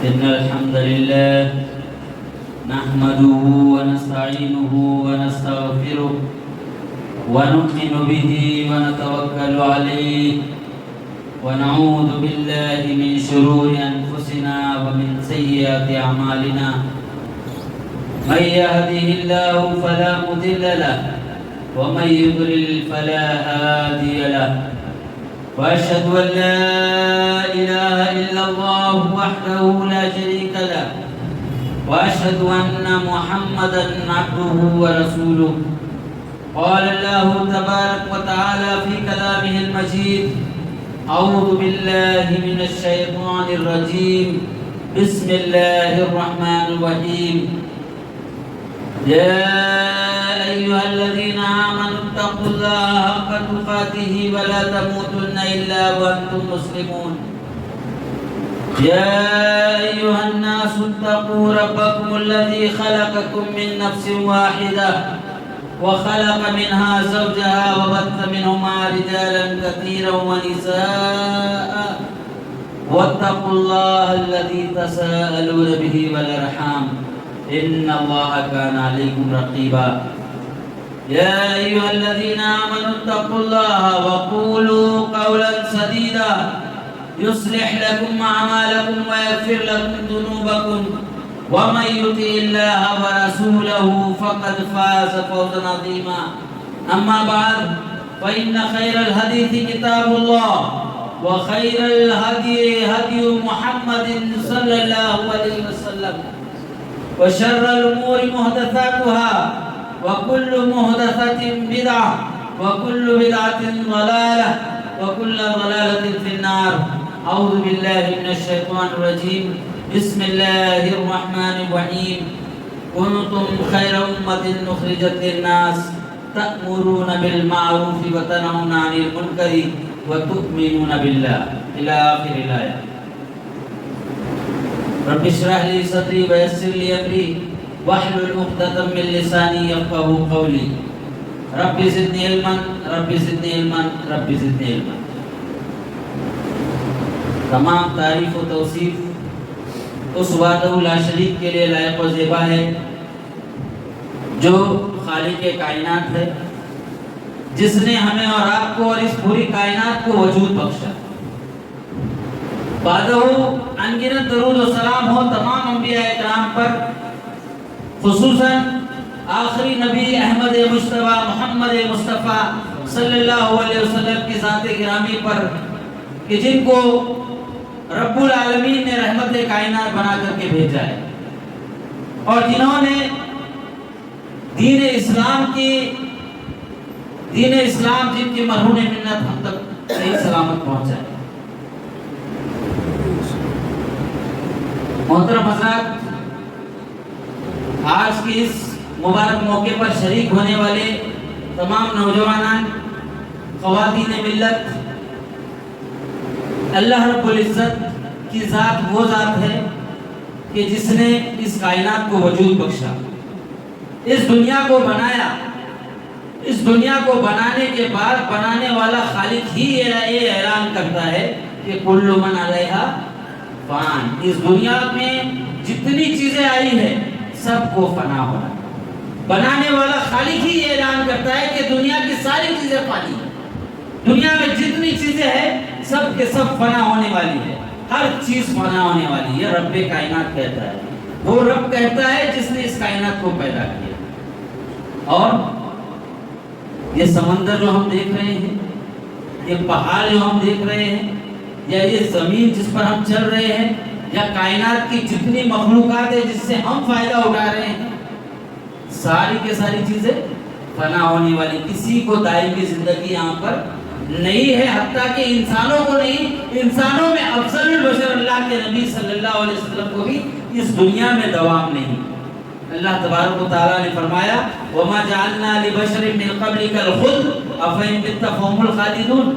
إن الحمد لله نحمده ونستعينه ونستغفره ونؤمن به ونتوكل عليه ونعوذ بالله من شرور أنفسنا ومن سيئات أعمالنا من يهده الله فلا مضل له ومن يضلل فلا هادي له وأشهد أن لا إله إلا الله وحده لا شريك له وأشهد أن محمدا عبده ورسوله قال الله تبارك وتعالى في كلامه المجيد أعوذ بالله من الشيطان الرجيم بسم الله الرحمن الرحيم يا أيها الذين آمنوا اتقوا الله حق تقاته ولا تموتن إلا وأنتم مسلمون يا أيها الناس اتقوا ربكم الذي خلقكم من نفس واحدة وخلق منها زوجها وبث منهما رجالا كثيرا ونساء واتقوا الله الذي تساءلون به والأرحام إن الله كان عليكم رقيبا يا أيها الذين آمنوا اتقوا الله وقولوا قولا سديدا يصلح لكم أعمالكم ويغفر لكم ذنوبكم ومن يطع الله ورسوله فقد فاز فوزا عظيما أما بعد فإن خير الحديث كتاب الله وخير الهدي هدي محمد صلى الله عليه وسلم وشر الأمور محدثاتها وكل محدثة بدعة وكل بدعة ضلالة وكل ضلالة في النار أعوذ بالله من الشيطان الرجيم بسم الله الرحمن الرحيم كنتم خير أمة أخرجت للناس تأمرون بالمعروف وتنهون عن المنكر وتؤمنون بالله إلى آخر الآية رب اشرح لي صدري ويسر لي امري واحلل عقدة من لساني يفقهوا قولي رب زدني علما رب زدني علما رب زدني علما. تمام تعریف و توصیف اس وحدہ لا شریک کے لیے لائق و زیبا ہے جو خالق کائنات ہے، جس نے ہمیں اور آپ کو اور اس پوری کائنات کو وجود بخشا. بعدہ انگنت درود و سلام ہو تمام انبیاء کرام پر، خصوصاً آخری نبی احمد مجتبی محمد مصطفیٰ صلی اللہ علیہ وسلم کی ذات گرامی پر کہ جن کو رب العالمین نے رحمت کائنات بنا کر کے بھیجا ہے اور جنہوں نے دین اسلام جن کی مرہون منت ہم تک صحیح سلامت پہنچا ہے. محترم حضرات، آج کی اس مبارک موقع پر شریک ہونے والے تمام نوجوانان، خواتین ملت، اللہ رب العزت کی ذات وہ ذات ہے کہ جس نے اس کائنات کو وجود بخشا، اس دنیا کو بنایا. اس دنیا کو بنانے کے بعد بنانے والا خالق ہی یہ اعلان کرتا ہے کہ کل من علیہا فان. اس دنیا میں جتنی چیزیں آئی ہیں سب کو فنا ہونا. بنانے والا خالق ہی یہ اعلان کرتا ہے کہ دنیا کی ساری چیزیں فانی ہیں. دنیا میں جتنی چیزیں ہیں سب کے سب فنا ہونے والی ہے. ہر چیز فنا ہونے والی ہے. رب کائنات کہتا ہے، وہ رب کہتا ہے جس نے اس کائنات کو پیدا کیا. اور یہ سمندر جو ہم دیکھ رہے ہیں، یہ پہاڑ جو ہم دیکھ رہے ہیں، یا یہ زمین جس پر ہم چل رہے ہیں، یا کائنات کی جتنی مخلوقات ہیں جس سے ہم فائدہ اٹھا رہے ہیں، ساری کے ساری چیزیں فنا ہونے والی. کسی کو دائمی زندگی یہاں پر نہیں ہے، حتیٰ کہ انسانوں کو نہیں. انسانوں میں افضل البشر اللہ کے نبی صلی اللہ علیہ وسلم کو بھی اس دنیا میں دوام نہیں. اللہ تبارک و تعالیٰ نے فرمایا وَمَا جَعَلْنَا لِبَشَرٍ مِّن قَبْلِكَ الْخُلْدَ أَفَإِن مِتَّ فَهُمُ الْخَالِدُونَ.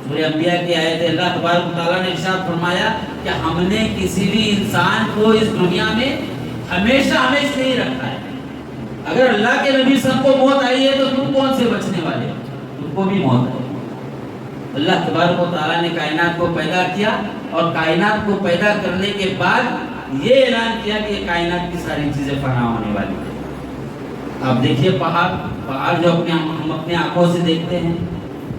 سورہ انبیاء کی آیت ہے. اللہ تبارک و تعالیٰ نے ارشاد فرمایا کہ ہم نے کسی بھی انسان کو اس دنیا میں ہمیشہ نہیں رکھا ہے. اگر اللہ کے نبی سب کو موت آئی ہے تو تم کون سے بچنے والے ہو؟ تم کو بھی موت ہے. اللہ تبارک و تعالیٰ نے کائنات کو پیدا کیا اور کائنات کو پیدا کرنے کے بعد یہ اعلان کیا کہ کائنات کی ساری چیزیں فنا ہونے والی ہیں۔ آپ دیکھیے پہاڑ جو ہم اپنے آنکھوں سے دیکھتے ہیں،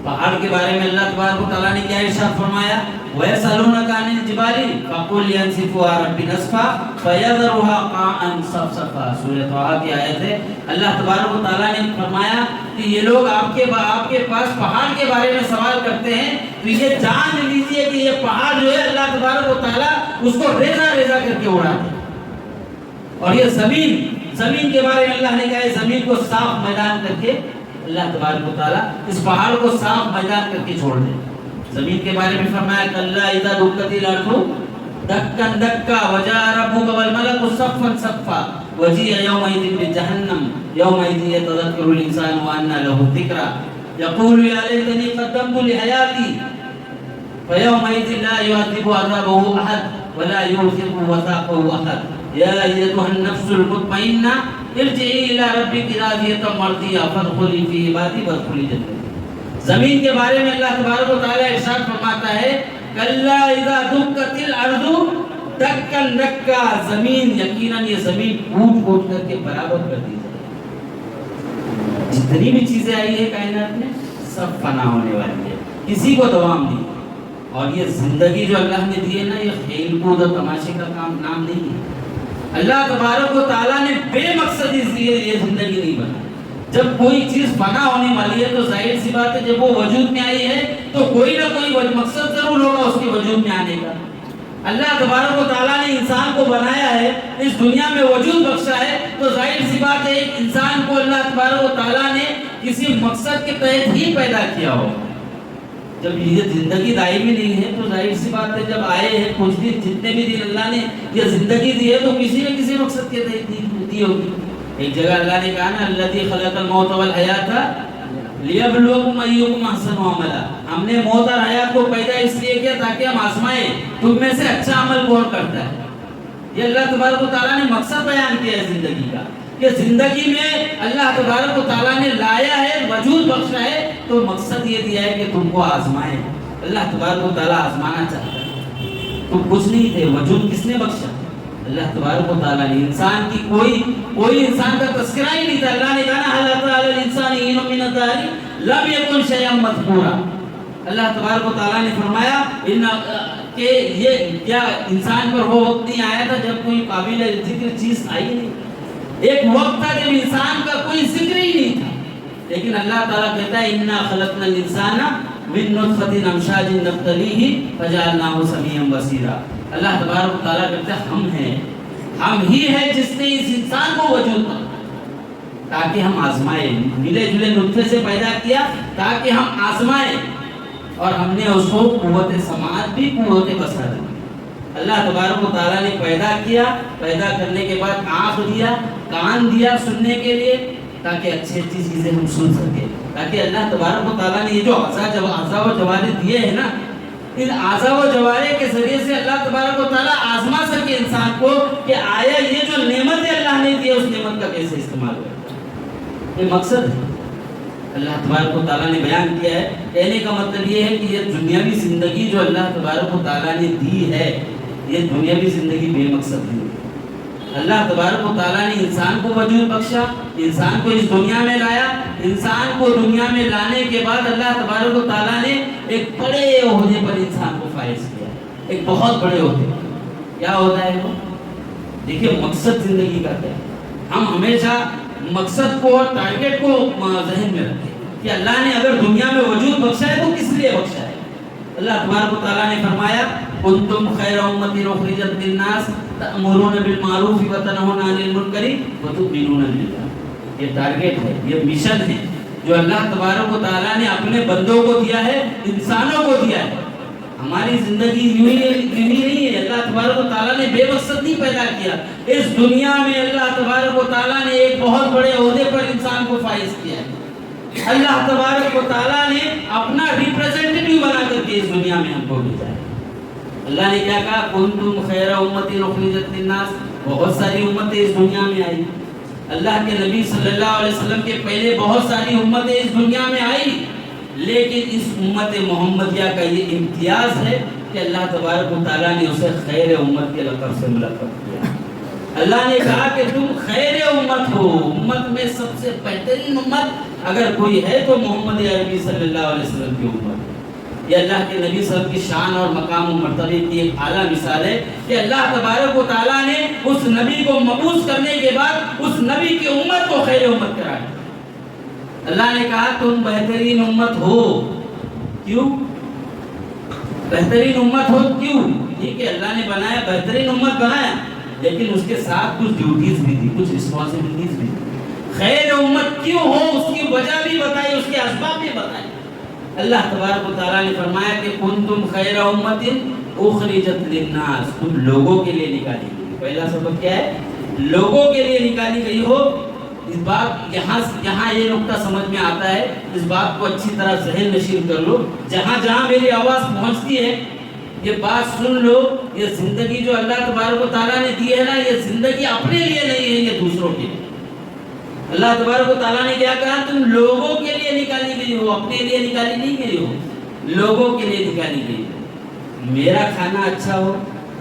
پہاڑ کے بارے میں اللہ تبارک و تعالیٰ نے کیا ارشاد فرمایا؟ وَيَسْأَلُونَكَ عَنِ الْجِبَالِ فَقُلْ يَنسِفُهَا رَبِّي نَسْفًا فَيَذَرُهَا قَاعًا صَفْصَفًا۔ سورہ طٰہٰ کی آیت ہے۔ اللہ تبارک و تعالیٰ نے فرمایا کہ یہ لوگ آپ کے پاس پہاڑ کے بارے میں سوال کرتے ہیں تو یہ جان لیجئے کہ یہ پہاڑ جو ہے اللہ تبارک و تعالیٰ اس کو ریزہ ریزہ کر کے اڑاتے ہیں۔ اور یہ زمین کے بارے میں اللہ نے کہا ہے زمین کو صاف میدان کر کے اللہ تبارک و تعالیٰ اس پہاڑ کو صاف میدان کر کے چھوڑ دے۔ زمین کے بارے میں فرمایا کلا اذا دکت الارض دکا دکا وجاء ربک والملک صفا صفا وجیء یومئذ بجہنم یومئذ یتذکر الانسان وانى له الذکری یقول یا لیتنی قدمت لحیاتی فیومئذ لا یعذب عذابه احد ولا یوثق وثاقه احد یا ایتها النفس المطمئنہ ارجعی الی ربک راضیۃ مرضیہ فادخلی فی عبادی وادخلی جنتی۔ زمین کے بارے میں اللہ تبارک و تعالیٰ ارشاد فرماتا ہے کلا اذا دکت الارض دکا دکا، زمین یقیناً یہ زمین پھوٹ پھوٹ کر کے برابر کر دی جائے۔ جتنی بھی چیزیں آئی ہے کائنات میں سب فنا ہونے والی ہے، کسی کو دوام نہیں۔ اور یہ زندگی جو اللہ نے دی ہے نا، یہ کھیل کود اور تماشے کا نام نہیں ہے۔ اللہ تبارک و تعالیٰ نے بے مقصد اس لیے یہ زندگی نہیں بنا۔ جب کوئی چیز فنا ہونے والی ہے تو ظاہر سی بات ہے جب وہ وجود میں آئی ہے تو کوئی نہ کوئی مقصد ضرور ہوگا اس کے وجود میں آنے کا۔ اللہ تبارک و تعالیٰ نے انسان کو بنایا ہے، اس دنیا میں وجود بخشا ہے، تو ظاہر سی بات ہے ایک انسان کو اللہ تبارک و تعالیٰ نے کسی مقصد کے تحت ہی پیدا کیا ہو۔ جب یہ زندگی دائمی نہیں ہے تو ظاہر سی بات ہے جب آئے ہیں کچھ دن، جتنے بھی دن اللہ نے یہ زندگی دی ہے تو کسی نہ کسی مقصد کے تحت دی ہوگی۔ ایک جگہ اللہ نے کہا نا الذی خلق الموت والحیات لیبلوکم ایکم احسن عملا، ہم نے موت اور حیات کو پیدا اس لیے کیا تاکہ ہم آزمائیں تم میں سے اچھا عمل کون کرتا ہے۔ یہ اللہ تبارک و تعالیٰ نے مقصد بیان کیا ہے زندگی کا کہ زندگی میں اللہ تبارک و تعالیٰ نے لایا ہے، وجود بخشا ہے، تو مقصد یہ دیا ہے کہ تم کو آزمائیں۔ اللہ تبارک و تعالیٰ آزمانا چاہتا ہے۔ تم کچھ نہیں تھے، وجود کس نے بخشا؟ اللہ تبارک و تعالیٰ نے۔ انسان کی کوئی انسان کا تذکرہ ہی نہیں تھا۔ اللہ نے کہا هل اتى على الانسان حين من الدهر لم يكن شيئا مذكورا۔ اللہ تبارک و تعالیٰ نے فرمایا کہ یہ کیا انسان پر وہ وقت نہیں آیا تھا جب کوئی قابل ذکر چیز آئی نہیں؟ ایک وقت تھا جب انسان کا کوئی ذکر ہی نہیں تھا، لیکن اللہ تعالیٰ کہتا ہے انا خلقنا الانسان من نطفة امشاج نبتلیہ فجعلناہ سمیعا بصیرا۔ اللہ تبارک و تعالیٰ کہتا ہے ہم ہی ہیں جس نے اس انسان کو وجود دیا تاکہ ہم آزمائیں، ملے جلے نطفے سے پیدا کیا تاکہ ہم آزمائیں، اور ہم نے اس کو قوت سماعت بھی قوت بصر دی۔ اللہ تبارک و تعالیٰ نے پیدا کیا، پیدا کرنے کے بعد آنکھ دیا، کان دیا سننے کے لیے تاکہ اچھی اچھی چیزیں ہم سن سکیں، تاکہ اللہ تبارک و تعالیٰ نے یہ جو اعضاء و جوارح دیے ہیں نا، ان اعضاء و جوارح کے ذریعے سے اللہ تبارک و تعالیٰ آزما سکے انسان کو کہ آیا یہ جو نعمت اللہ نے دی ہے اس نعمت کا کیسے استعمال کرتا ہے۔ یہ مقصد ہے اللہ تبارک و تعالیٰ نے بیان کیا ہے۔ کہنے کا مطلب یہ ہے کہ یہ دنیاوی زندگی جو اللہ تبارک و تعالیٰ نے دی ہے، یہ دنیاوی زندگی بے مقصد نہیں ہے۔ اللہ تبارک و تعالیٰ نے انسان کو وجود بخشا، انسان کو اس دنیا میں لایا، انسان کو دنیا میں لانے کے بعد اللہ تبارک و تعالیٰ نے ایک بڑے عہدے پر انسان کو فائز کیا، ایک بہت بڑے عہدے۔ کیا ہوتا ہے وہ؟ دیکھیے مقصد زندگی کا کیا ہے۔ ہم ہمیشہ مقصد کو اور ٹارگیٹ کو ذہن میں رکھیں کہ اللہ نے اگر دنیا میں وجود بخشا ہے تو کس لیے بخشا ہے۔ اللہ تبارک و تعالیٰ نے فرمایا کنتم خیر امۃ اخرجت للناس تأمرون بالمعروف وتنہون عن المنکر وتؤمنون باللہ۔ یہ ٹارگیٹ ہے، یہ مشن ہے جو اللہ تبارک و تعالیٰ نے اپنے بندوں کو دیا ہے، انسانوں کو دیا ہے۔ ہماری زندگی یوں ہی نہیں ہے۔ اللہ تبارک و تعالیٰ نے بے مقصد نہیں پیدا کیا۔ اس دنیا میں اللہ تبارک و تعالیٰ نے ایک بہت بڑے عہدے پر انسان کو فائز کیا ہے۔ اللہ تبارک و تعالیٰ نے اپنا ریپریزنٹیٹیو بنا کر کے اس دنیا میں ہم کو بھیجا ہے۔ اللہ نے کیا کہا کنتم خیر امۃ اخرجت للناس، بہت ساری امتیں اس دنیا میں آئی۔ اللہ کے نبی صلی اللہ علیہ وسلم کے پہلے بہت ساری امتیں اس دنیا میں آئی، لیکن اس امت محمدیہ کا یہ امتیاز ہے کہ اللہ تبارک و تعالیٰ نے اسے خیر امت کے لقب سے ملقب کیا۔ اللہ نے کہا کہ تم خیر امت ہو، امت میں سب سے بہترین امت اگر کوئی ہے تو محمد عربی صلی اللہ علیہ وسلم کی امت۔ یہ اللہ کے نبی صلی اللہ علیہ وسلم کی شان اور مقام و مرتبے کی ایک اعلیٰ مثال ہے کہ اللہ تبارک و تعالیٰ نے اس نبی کو مبعوث کرنے کے بعد اس نبی کی امت کو خیر امت کرایا۔ اللہ نے کہا تم بہترین امت ہو، کیوں؟ بہترین امت ہو کیوں؟ ٹھیک ہے، اللہ نے بنایا، بہترین امت بنایا، لیکن اس کے ساتھ کچھ ڈیوٹیز بھی تھی، کچھ رسپانسبلٹیز بھی تھی۔ خیر امت کیوں ہو اس کی وجہ بھی بتائی، اس کے اسباب بھی بتائے۔ اللہ تبارک و تعالیٰ نے فرمایا کہ کنتم خیر امت اخرجت للناس، تم لوگوں کے لیے نکالی گئی۔ پہلا سبب کیا ہے؟ لوگوں کے لیے نکالی گئی ہو۔ اس بات یہاں یہ نقطہ سمجھ میں آتا ہے، اس بات کو اچھی طرح ذہن نشین کر لو، جہاں جہاں میری آواز پہنچتی ہے یہ بات سن لو، یہ زندگی جو اللہ تبارک و تعالیٰ نے دی ہے نا، یہ زندگی اپنے لیے نہیں ہے، یہ دوسروں کے لیے۔ اللہ تبارک و تعالیٰ نے کیا کہا؟ تم لوگوں کے لیے نکالی گئی ہو، اپنے لیے نکالی نہیں گئی ہو، لوگوں کے لیے نکالی گئی ہو۔ میرا کھانا اچھا ہو،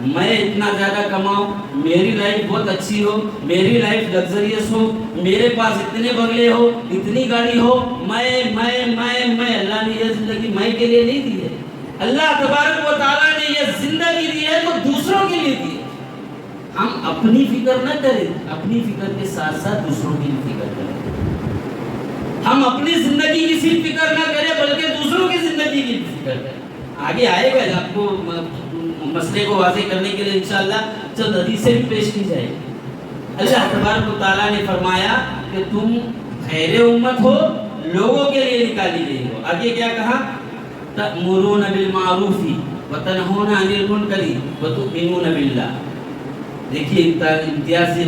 میں اتنا زیادہ کماؤں، میری لائف بہت اچھی ہو، میری لائف لگزریس ہو، میرے پاس اتنے بنگلے ہو، اتنی گاڑی ہو، میں اللہ نے یہ زندگی میں کے لیے نہیں دی ہے۔ اللہ تبارک و تعالیٰ نے یہ زندگی دی ہے تو دوسروں کے لیے دی ہے۔ ہم اپنی فکر نہ کریں، اپنی فکر کے ساتھ ساتھ دوسروں کی فکر کریں۔ ہم اپنی زندگی کی صرف فکر نہ کریں بلکہ دوسروں کی زندگی کی فکر کریں۔ آگے آئے گا آپ کو مسئلے کو واضح کرنے کے لیے انشاءاللہ چند حدیثیں بھی پیش کی جائے۔ اللہ تبارک و تعالیٰ نے فرمایا کہ تم خیر امت ہو، لوگوں کے لیے نکالی گئی ہو۔ آگے کیا کہا؟ تأمرون بالمعروف وتنہون عن المنکر وتؤمنون باللہ۔ دیکھیے امتیاز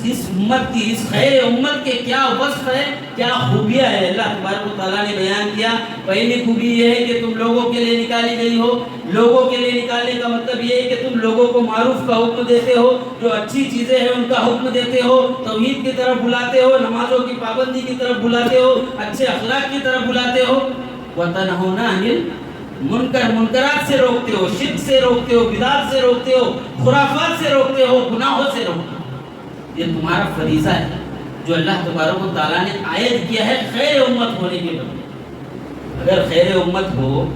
اس امت کی، اس خیر امت کے کیا وصف ہے، کیا خوبیاں ہے، اللہ تبارک و تعالیٰ نے بیان کیا۔ پہلی خوبی یہ ہے کہ تم لوگوں کے لیے نکالی گئی ہو۔ لوگوں کے لیے نکالنے کا مطلب یہ ہے کہ تم لوگوں کو معروف کا حکم دیتے ہو، جو اچھی چیزیں ہیں ان کا حکم دیتے ہو، توحید کی طرف بلاتے ہو، نمازوں کی پابندی کی طرف بلاتے ہو، اچھے اخلاق کی طرف بلاتے ہو۔ وَتَنْهُونَ عَنِ الْمُنْكَرِ، منکرات سے روکتے ہو، شرک سے روکتے ہو، بدعات سے روکتے ہو، خرافات سے روکتے ہو، گناہوں سے روکتے ہو۔ یہ تمہارا فریضہ ہے جو اللہ تبارک و تعالیٰ نے عائد کیا ہے خیر امت ہونے کے بعد۔ اگر خیر امت ہو،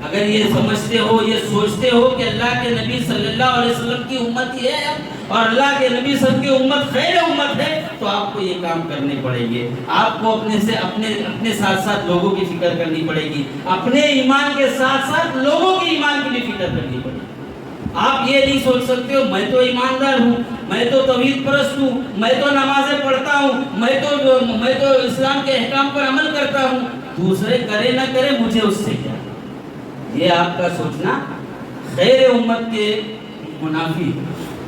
اگر یہ سمجھتے ہو، یہ سوچتے ہو کہ اللہ کے نبی صلی اللہ علیہ وسلم کی امت یہ ہے اور اللہ کے نبی صلی اللہ علیہ وسلم کی امت خیر امت ہے، تو آپ کو یہ کام کرنے پڑیں گے۔ آپ کو اپنے ساتھ ساتھ لوگوں کی فکر کرنی پڑے گی، اپنے ایمان کے ساتھ ساتھ لوگوں کے ایمان کی بھی فکر کرنی پڑے گی۔ آپ یہ نہیں سوچ سکتے ہو میں تو ایماندار ہوں، میں تو توحید پرست ہوں، میں تو نمازیں پڑھتا ہوں، میں تو اسلام کے احکام پر عمل کرتا ہوں، دوسرے کرے نہ کرے مجھے اس سے کیا۔ یہ آپ کا سوچنا خیر امت کے منافی۔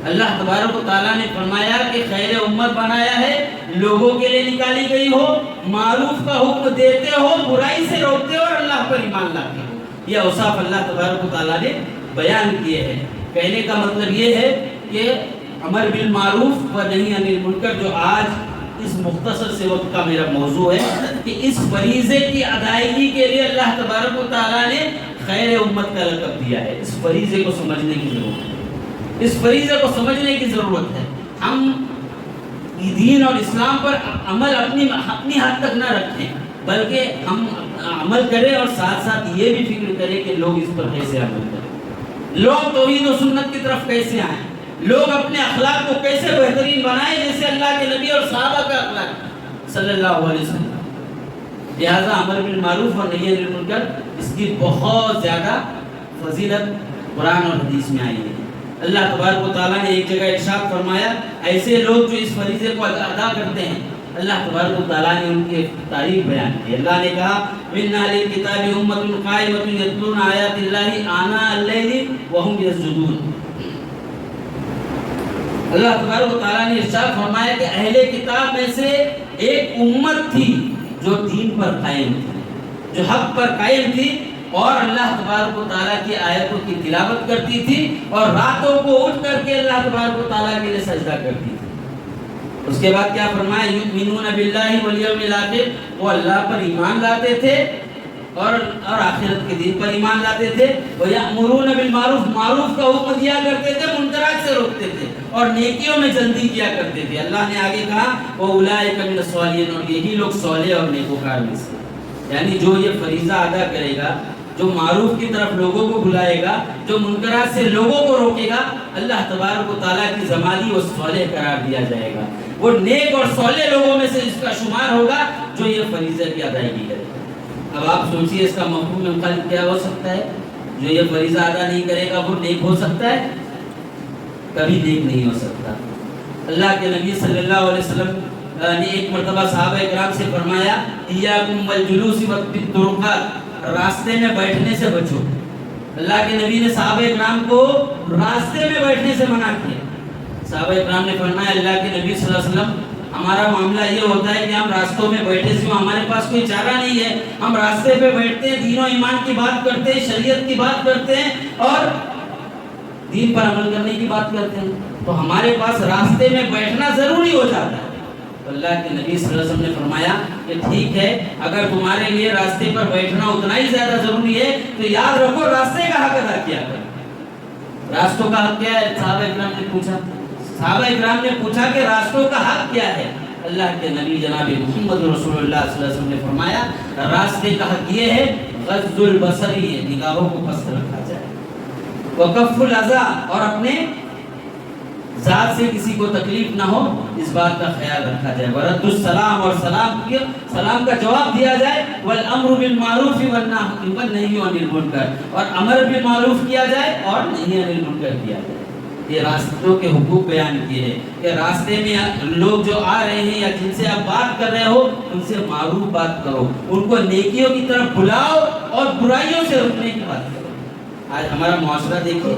اللہ تبارک و تعالیٰ نے فرمایا کہ خیر امت بنایا ہے، لوگوں کے لیے نکالی گئی ہو، معروف کا حکم دیتے ہو، برائی سے روکتے ہو اور اللہ پر ایمان لاتے ہو۔ یہ اوصاف اللہ تبارک و تعالیٰ نے بیان کیے ہیں۔ کہنے کا مطلب یہ ہے کہ امر بالمعروف و نہی عن المنکر، جو آج اس مختصر سے وقت کا میرا موضوع ہے، کہ اس فریضے کی ادائیگی کے لیے اللہ تبارک و تعالیٰ نے خیر امت کا لقب دیا ہے۔ اس فریضے کو سمجھنے کی ضرورت ہے، اس فریضے کو سمجھنے کی ضرورت ہے۔ ہم دین اور اسلام پر عمل اپنی حد تک نہ رکھیں، بلکہ ہم عمل کریں اور ساتھ ساتھ یہ بھی فکر کریں کہ لوگ اس پر کیسے عمل کریں، لوگ توحید و سنت کی طرف کیسے آئیں، لوگ اپنے اخلاق کو کیسے بہترین بنائیں جیسے اللہ کے نبی اور صحابہ کا اخلاق صلی اللہ علیہ وسلم۔ لہذا امر بالمعروف اور نہی عن المنکر، اس کی بہت زیادہ فضیلت قرآن اور حدیث میں آئی ہے۔ اللہ تبارک و تعالیٰ نے ایک جگہ ارشاد فرمایا، ایسے لوگ جو اس فریضے کو ادا کرتے ہیں، اللہ تبارک و تعالیٰ نے ان کی تعریف بیان کی۔ اللہ نے کہا مِنْ أَهْلِ الْكِتَابِ أُمَّةٌ قَائِمَةٌ يَتْلُونَ آيَاتِ اللَّهِ آنَاءَ اللَّيْلِ وَهُمْ يَسْجُدُونَ۔ اللہ تبارک و تعالیٰ نے ارشاد فرمایا کہ اہل کتاب میں سے ایک امت تھی جو دین پر قائم تھی، جو حق پر قائم تھی اور اللہ تبارک و تعالیٰ کی آیتوں کی تلاوت کرتی تھی اور راتوں کو اٹھ کر کے اللہ تبارک و تعالیٰ کے لیے سجدہ کرتی تھی۔ اس کے بعد کیا فرمایا؟ یؤمنون باللہ والیوم الآخر، وہ اللہ پر ایمان لاتے تھے اور آخرت کے دن پر ایمان لاتے تھے. وَيَأْمُرُونَ بِالْمَعْرُوفِ معروف کا حکم دیا کرتے تھے, منکرات سے روکتے تھے اور نیکیوں میں جلدی کیا کرتے تھے. اللہ نے آگے کہا وَأُولَٰئِكَ مِنَ الصَّالِحِينَ, اور یہی لوگ صالح اور نیکوکار میں سے. یعنی جو یہ فریضہ ادا کرے گا, جو معروف کی طرف لوگوں کو بلائے گا, جو منکرات سے لوگوں کو روکے گا, اللہ تبارک و تعالیٰ کی ذمہ وہ صالح قرار دیا جائے گا. وہ نیک اور صالح لوگوں میں سے اس کا شمار ہوگا جو یہ فریضہ کی ادائیگی کرے گا. اب آپ سوچئے اس کا مفہوم مخالف کیا ہو سکتا ہے؟ جو یہ فریضہ ادا نہیں کرے گا وہ نیک ہو سکتا ہے؟ کبھی نیک نہیں ہو سکتا. اللہ کے نبی صلی اللہ علیہ وسلم نے ایک مرتبہ صحابہ کرام سے فرمایا ایاکم والجلوس بالطرقات, راستے میں بیٹھنے سے بچو. اللہ کے نبی نے صحابہ کرام کو راستے میں بیٹھنے سے منع کیا. صحابہ کرام نے فرمایا اللہ کے نبی صلی اللہ علیہ وسلم, ہمارا معاملہ یہ ہوتا ہے کہ ہم راستوں میں بیٹھے سے ہمارے پاس کوئی چارہ نہیں ہے, ہم راستے پہ بیٹھتے ہیں, دین و ایمان کی بات کرتے ہیں, شریعت کی بات کرتے ہیں اور دین پر عمل کرنے کی بات کرتے ہیں, تو ہمارے پاس راستے میں بیٹھنا ضروری ہو جاتا ہے. تو اللہ کے نبی صلی اللہ علیہ وسلم نے فرمایا کہ ٹھیک ہے, اگر تمہارے لیے راستے پر بیٹھنا اتنا ہی زیادہ ضروری ہے تو یاد رکھو راستے کا حق ادا کیا کرو. راستوں کا حق کیا ہے؟ صحابہ اکرام نے پوچھا کہ راستوں کا حق کیا ہے؟ اللہ کے نبی جناب محمد رسول اللہ صلی اللہ علیہ وسلم نے فرمایا راستے کا حق یہ ہے غض البصر, نگاہوں کو پست رکھا جائے, وکف الاذى, اور اپنے ذات سے کسی کو تکلیف نہ ہو اس بات کا خیال رکھا جائے, ورد السلام, اور سلام کا جواب دیا جائے, والامر بالمعروف والنہی عن المنکر, اور امر بالمعروف کیا جائے اور نہی عن المنکر کیا جائے. یہ راستوں کے حقوق بیان کیے ہیں کہ راستے میں لوگ جو آ رہے ہیں یا جن سے آپ بات کر رہے ہو ان سے معروف بات کرو, ان کو نیکیوں کی طرف بلاؤ اور برائیوں سے روکنے کی بات کرو. آج ہمارا معاشرہ دیکھیے,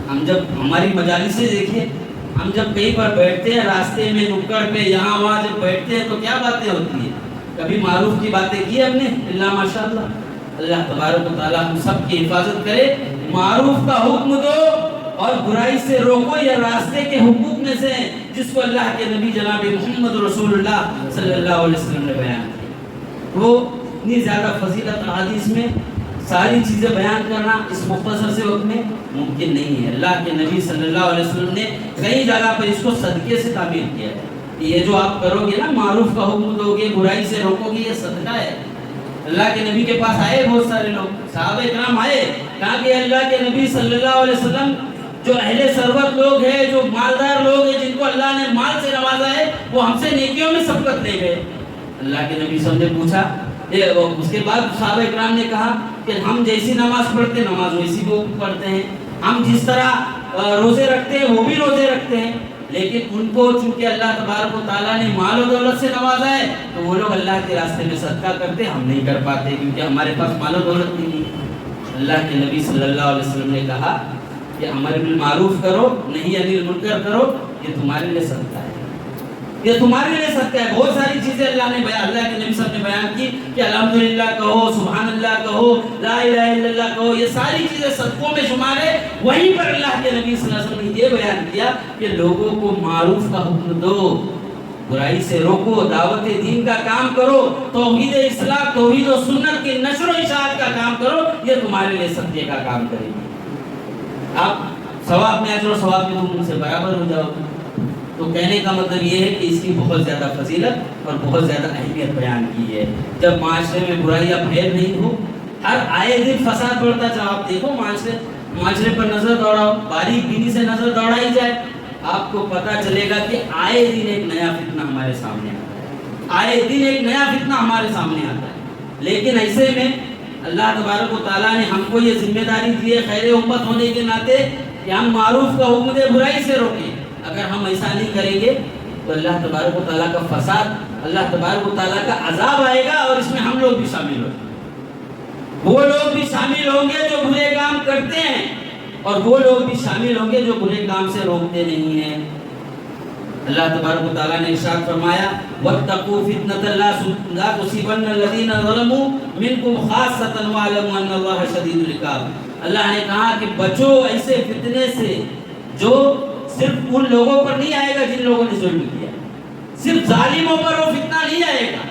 ہم جب ہماری مجالسیں دیکھیے, ہم جب کہیں پر بیٹھتے ہیں راستے میں نکڑ پہ یہاں وہاں جب بیٹھتے ہیں تو کیا باتیں ہوتی ہیں؟ کبھی معروف کی باتیں کی ہم نے؟ اللہ ماشاءاللہ. اللہ تبارک و تعالیٰ ہم سب کی حفاظت کرے. معروف کا حکم دو اور برائی سے روکو, یہ راستے کے حقوق میں سے جس کو اللہ کے نبی جناب محمد رسول اللہ صلی اللہ علیہ وسلم نے بیان کیا. وہ اتنی زیادہ فضیلت حدیث میں ساری چیزیں بیان کرنا اس مختصر سے وقت میں ممکن نہیں ہے. اللہ کے نبی صلی اللہ علیہ وسلم نے کئی جگہ پر اس کو صدقے سے تعبیر کیا ہے. یہ جو آپ کرو گے نا, معروف کا حکم دو گے, برائی سے روکو گے, یہ صدقہ ہے. اللہ کے نبی کے پاس آئے بہت سارے لوگ, صحابہ کرام آئے, کہا کہ اللہ کے نبی صلی اللہ علیہ وسلم جو اہل ثروت لوگ ہیں, جو مالدار لوگ ہیں, جن کو اللہ نے مال سے نوازا ہے, وہ ہم سے نیکیوں میں سبقت لے گئے. اللہ کے نبی صلی اللہ علیہ وسلم نے پوچھا, اس کے بعد صحابہ کرام نے کہا کہ ہم جیسی نماز پڑھتے ہیں نماز ویسی وہ پڑھتے ہیں, ہم جس طرح روزے رکھتے ہیں وہ بھی روزے رکھتے ہیں, لیکن ان کو چونکہ اللہ تبارک و تعالیٰ نے مال و دولت سے نوازا ہے تو وہ لوگ اللہ کے راستے میں صدقہ کرتے, ہم نہیں کر پاتے کیونکہ ہمارے پاس مال و دولت نہیں ہے. اللہ کے نبی صلی اللہ علیہ وسلم نے کہا کہ امر بالمعروف کرو, نہی عن المنکر کرو, یہ تمہارے لیے صدقہ ہے, یہ تمہارے لیے صدقہ ہے. بہت ساری چیزیں اللہ کے نبی صاحب نے بیان کی کہ الحمدللہ کہو, سبحان اللہ کہو, لا الہ الا اللہ کہو, یہ ساری چیزیں صدقوں میں شمار ہے. وہیں پر اللہ کے نبی صلی اللہ علیہ وسلم نے یہ بیان کیا کہ لوگوں کو معروف کا حکم دو, برائی سے روکو, دعوت دین کا کام کرو, توحید اصلاح, توحید و سنت کی نشر و اشاعت کا کام کرو, یہ تمہارے لیے صدقے کا کام کرے گی. آپ ثواب میں اجر و ثواب میں تم ان سے برابر ہو جاؤ. تو کہنے کا مطلب یہ ہے کہ اس کی بہت زیادہ فضیلت اور بہت زیادہ اہمیت بیان کی ہے. جب معاشرے میں برائیاں پھیل نہیں ہو, ہر آئے دن فساد بڑھتا جب آپ دیکھو معاشرے پر نظر دوڑاؤ, باریک بینی سے نظر دوڑائی جائے, آپ کو پتہ چلے گا کہ آئے دن ایک نیا فتنہ ہمارے سامنے آتا ہے, آئے دن ایک نیا فتنہ ہمارے سامنے آتا ہے. لیکن ایسے میں اللہ تبارک و تعالیٰ نے ہم کو یہ ذمہ داری دی ہے خیر امت ہونے کے ناطے کہ ہم معروف کا حکم دے, برائی سے روکیں. اگر ہم ایسا نہیں کریں گے تو اللہ تبارک و تعالیٰ کا فساد, اللہ تبارک و تعالیٰ کا عذاب آئے گا اور اس میں ہم لوگ بھی شامل ہوں گے. وہ لوگ بھی شامل ہوں گے جو برے کام کرتے ہیں اور وہ لوگ بھی شامل ہوں گے جو برے کام سے روکتے نہیں ہیں. اللہ تبارک و تعالیٰ نے ارشاد فرمایا وَاتَّقُوا فِتْنَةً لَا تُصِيبَنَّ الَّذِينَ ظَلَمُوا مِنْكُمْ خَاصَّةً وَاعْلَمُوا أَنَّ اللَّهَ شَدِيدُ الْعِقَابِ. اللہ نے کہا کہ بچو ایسے فتنے سے جو صرف ان لوگوں پر نہیں آئے گا جن لوگوں نے ظلم کیا, صرف ظالموں پر وہ فتنہ نہیں آئے گا,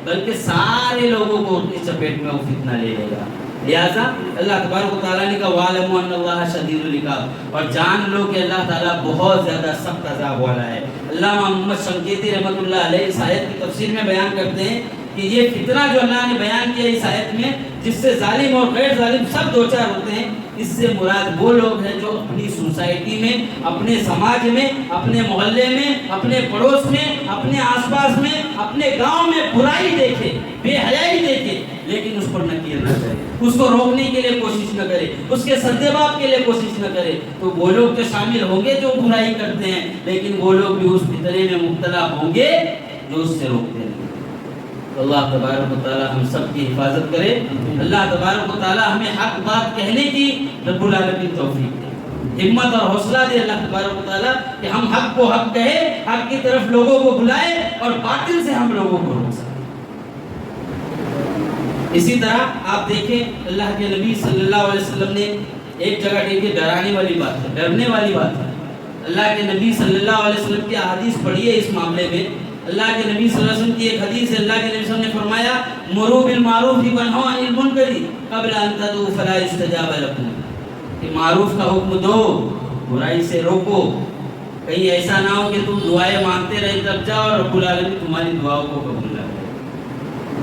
بلکہ سارے لوگوں کو اپنی چپیٹ میں وہ فتنہ لے لے گا. لہٰذا اللہ تبارک و تعالیٰ نے کہا وَاعْلَمُوا أَنَّ اللَّهَ شَدِيدُ الْعِقَابِ، اور جان لو کہ اللہ تعالیٰ بہت زیادہ سخت عذاب والا ہے. علامہ محمد شنقیطی رحمۃ اللہ علیہ اس آیت کی تفسیر میں بیان کرتے ہیں کہ یہ فتنہ جو اللہ نے بیان کیا اس آیت میں، جس سے ظالم اور غیر ظالم سب دو چار ہوتے ہیں، اس سے مراد وہ لوگ ہیں جو اپنی سوسائٹی میں، اپنے سماج میں، اپنے محلے میں، اپنے پڑوس میں، اپنے آس پاس میں، اپنے گاؤں میں برائی دیکھے، بے حیائی دیکھے، لیکن اس پر نکیر نہ کرے، اس کو روکنے کے لیے کوشش نہ کرے، اس کے سدباب کے لیے کوشش نہ کرے. تو وہ لوگ تو شامل ہوں گے جو برائی کرتے ہیں، لیکن وہ لوگ بھی اس فتنے میں مبتلا ہوں گے جو اس سے روکتے ہیں. اللہ تبارک و تعالی ہم سب کی حفاظت کرے. اللہ تبارک و تعالی ہمیں حق بات کہنے کی رب العالمین توفیق دے، ہمت اور حوصلہ دے اللہ تبارک و تعالی کہ ہم حق کو حق کہے، حق کی طرف لوگوں کو بلائے اور باطل سے ہم لوگوں کو روک سکیں. اسی طرح آپ دیکھیں اللہ کے نبی صلی اللہ علیہ وسلم نے ایک جگہ دیکھے ڈرانے والی بات ہے، ڈرنے والی بات ہے. اللہ کے نبی صلی اللہ علیہ وسلم کی احادیث پڑھیے اس معاملے میں. اللہ کے نبی صلی اللہ علیہ وسلم کی ایک حدیث ہے، اللہ کے نبی صلی اللہ علیہ وسلم نے فرمایا مروا بالمعروف وانہوا عن المنکر قبل ان تدعوا فلا یستجاب لکم، کہ معروف کا حکم دو، برائی سے روکو. کہیں ایسا نہ ہو کہ تم دعائیں مانگتے رہے تب جاؤ اور رب العالمین تمہاری دعاؤں کو قبول نہ کرے.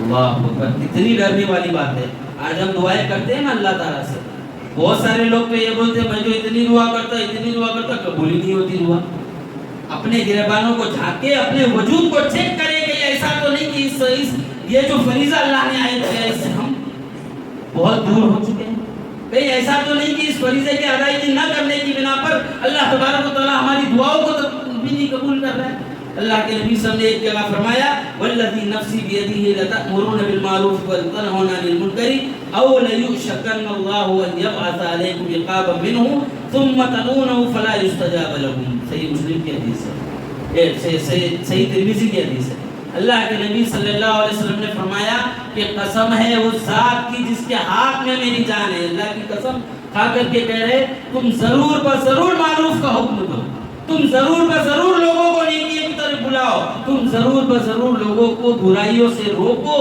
اللہ اکبر، کتنی ڈرنے والی بات ہے. آج ہم دعائیں کرتے ہیں نا اللہ تعالیٰ سے، بہت سارے لوگ تو یہ بولتے ہیں میں جو اتنی دعا کرتا قبول ہی نہیں ہوتی دعا. اپنے گریبانوں کو جھانک کے اپنے وجود کو چیک کرے کہ ایسا تو نہیں کہ یہ جو فریضہ اللہ نے عائد کیا اس سے ہم بہت دور ہو چکے ہیں. کہیں ایسا تو نہیں کہ اس فریضے کی ادائیگی نہ کرنے کی بنا پر اللہ تبارک و تعالیٰ ہماری دعاؤں کو بھی نہیں قبول کر رہا ہے. اللہ کے نبی صلی اللہ علیہ وسلم نے ایک جگہ فرمایا والذی نفسی بیدہ لتأمرون بالمعروف وتنہون عن المنکر او لیوشکن اللہ ان یبعث علیکم عقابا منہ ثم تدعونہ فلا یستجاب لکم. صحیح مسلم کی حدیث ہے، صحیح ترمذی کی حدیث ہے. اللہ کے نبی صلی اللہ علیہ وسلم نے فرمایا کہ قسم ہے اس ذات کی جس کے ہاتھ میں میری جان ہے. اللہ کی قسم کھا کر کے کہہ رہے تم ضرور پر ضرور معروف کا حکم دو، تم ضرور پر ضرور لوگوں کو نیکی کی طرف بلاؤ، تم ضرور پر ضرور لوگوں کو برائیوں سے روکو.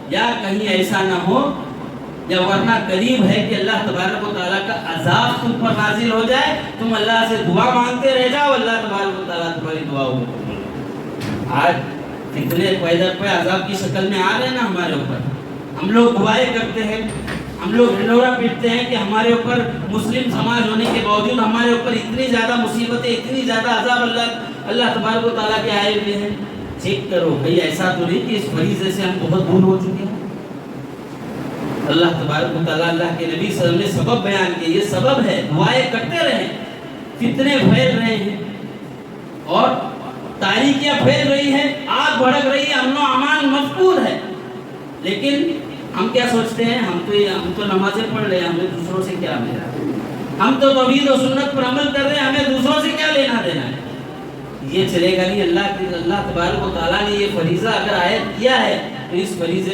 یا کہیں ایسا نہ ہو یا ورنہ قریب ہے کہ اللہ تبارک و تعالیٰ کا عذاب تم پر نازل ہو جائے، تم اللہ سے دعا مانگتے رہ جاؤ، اللہ تبارک و تعالیٰ تمہاری دعاؤں کو قبول کرے. آج فتنے پیدا پہ عذاب کی شکل میں آ رہے ہیں نا ہمارے اوپر. ہم لوگ دعائیں کرتے ہیں، ہم لوگ ڈھنڈورا پیٹتے ہیں کہ ہمارے اوپر مسلم سماج ہونے کے باوجود ہمارے اوپر اتنی زیادہ مصیبتیں، اتنی زیادہ عذاب اللہ تبارک و تعالیٰ کے آئے ہوئے ہیں. چیک کرو بھئی ایسا تو نہیں کہ اس فریضے سے ہم بہت دور ہو چکے ہیں. اللہ تبارک و تعالیٰ اللہ کے نبی صلی اللہ علیہ وسلم نے سبب بیان کیا، یہ سبب ہے، دعائیں کرتے رہیں. فتنے پھیل رہے ہیں اور تاریکیاں پھیل رہی ہیں، آگ بھڑک رہی ہے، امن و امان مفقود ہے. لیکن ہم کیا سوچتے ہیں، ہم تو نمازیں پڑھ رہے ہیں، ہمیں دوسروں سے کیا ملا، ہم تو توحید و سنت پر عمل کر رہے ہیں، ہمیں دوسروں سے کیا لینا دینا ہے. یہ چلے گا نہیں. اللہ تبارک و تعالیٰ نے یہ فریضہ اگر عائد کیا ہے تو اس فریضے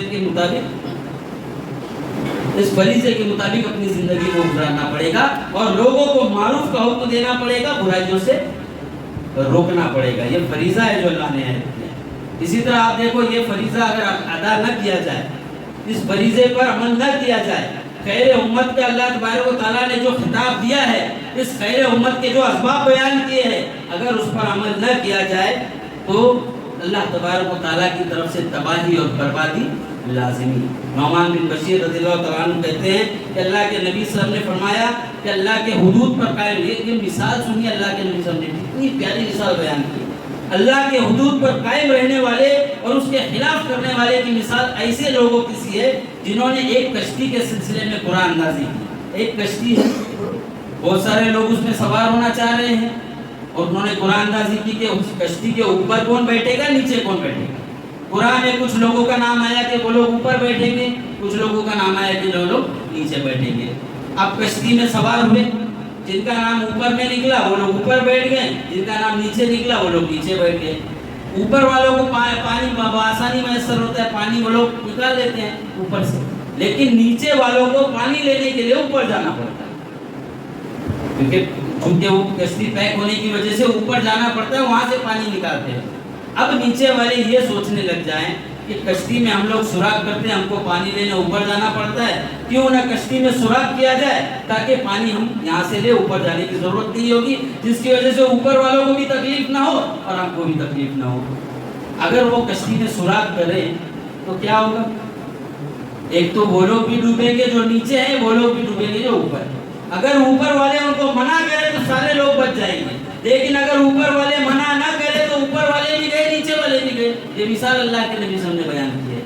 کے مطابق اپنی زندگی کو گزارنا پڑے گا اور لوگوں کو معروف کا حکم دینا پڑے گا، برائیوں سے روکنا پڑے گا. یہ فریضہ ہے جو اللہ نے عائد کیا. اسی طرح آپ دیکھو یہ فریضہ اگر ادا نہ کیا جائے، اس فریضے پر عمل نہ کیا جائے، خیر امت کا اللہ تبارک و تعالیٰ نے جو خطاب دیا ہے، اس خیر امت کے جو اسباب بیان کیے ہیں، اگر اس پر عمل نہ کیا جائے تو اللہ تبارک و تعالیٰ کی طرف سے تباہی اور بربادی لازمی. نعمان بن بشیر رضی اللہ تعالیٰ عنہ کہتے ہیں کہ اللہ کے نبی صلی اللہ علیہ وسلم نے فرمایا کہ اللہ کے حدود پر قائم رہیے. یہ مثال سنیے، اللہ کے نبی صلی اللہ علیہ وسلم نے کتنی پیاری مثال بیان کی. اللہ کے حدود پر قائم رہنے والے اور اس کے خلاف کرنے والے کی مثال ایسے لوگوں کی سی ہے جنہوں نے ایک کشتی کے سلسلے میں قرآن نازل کی. ایک کشتی ہے، بہت سارے لوگ اس میں سوار ہونا چاہ رہے ہیں اور انہوں نے قرآن نازل کی کہ اس کشتی کے اوپر کون بیٹھے گا، نیچے کون بیٹھے گا. قرآن میں کچھ لوگوں کا نام آیا کہ وہ لوگ اوپر بیٹھیں گے، کچھ لوگوں کا نام آیا کہ وہ لوگ نیچے بیٹھیں گے. اب کشتی میں سوار ہوئے، جن کا نام اوپر میں نکلا وہ لوگ اوپر بیٹھ گئے، جن کا نام نیچے نکلا وہ لوگ نیچے بیٹھ گئے. اوپر والوں کو پانی بآسانی میسر ہوتا ہے، پانی وہ لوگ نکال لیتے ہیں اوپر سے، لیکن نیچے والوں کو پانی لینے کے لیے اوپر جانا پڑتا ہے، کیونکہ وہ کشتی پیک ہونے کی وجہ سے اوپر جانا پڑتا ہے، وہاں سے پانی نکالتے ہیں. اب نیچے والے یہ سوچنے لگ جائیں کہ کشتی میں ہم لوگ سوراخ کرتے ہیں, ہم کو پانی لینے اوپر جانا پڑتا ہے, کیوں نہ کشتی میں سوراخ کیا جائے تاکہ پانی ہم یہاں سے لے, اوپر جانے کی ضرورت نہیں ہوگی, جس کی وجہ سے اوپر والوں کو بھی تکلیف نہ ہو اور ہم کو بھی تکلیف نہ ہو. اگر وہ کشتی میں سوراخ کرے تو کیا ہوگا؟ ایک تو وہ لوگ بھی ڈوبیں گے جو نیچے ہیں, وہ لوگ بھی ڈوبیں گے جو اوپر. اگر اوپر والے ان کو منع کرے تو سارے لوگ بچ جائیں گے, لیکن اگر اوپر والے منع نہ کرے تو اوپر والے بھی گئے, نیچے والے بھی گئے. یہ مثال اللہ کے نبی صلی اللہ علیہ وسلم نے بیان کی ہے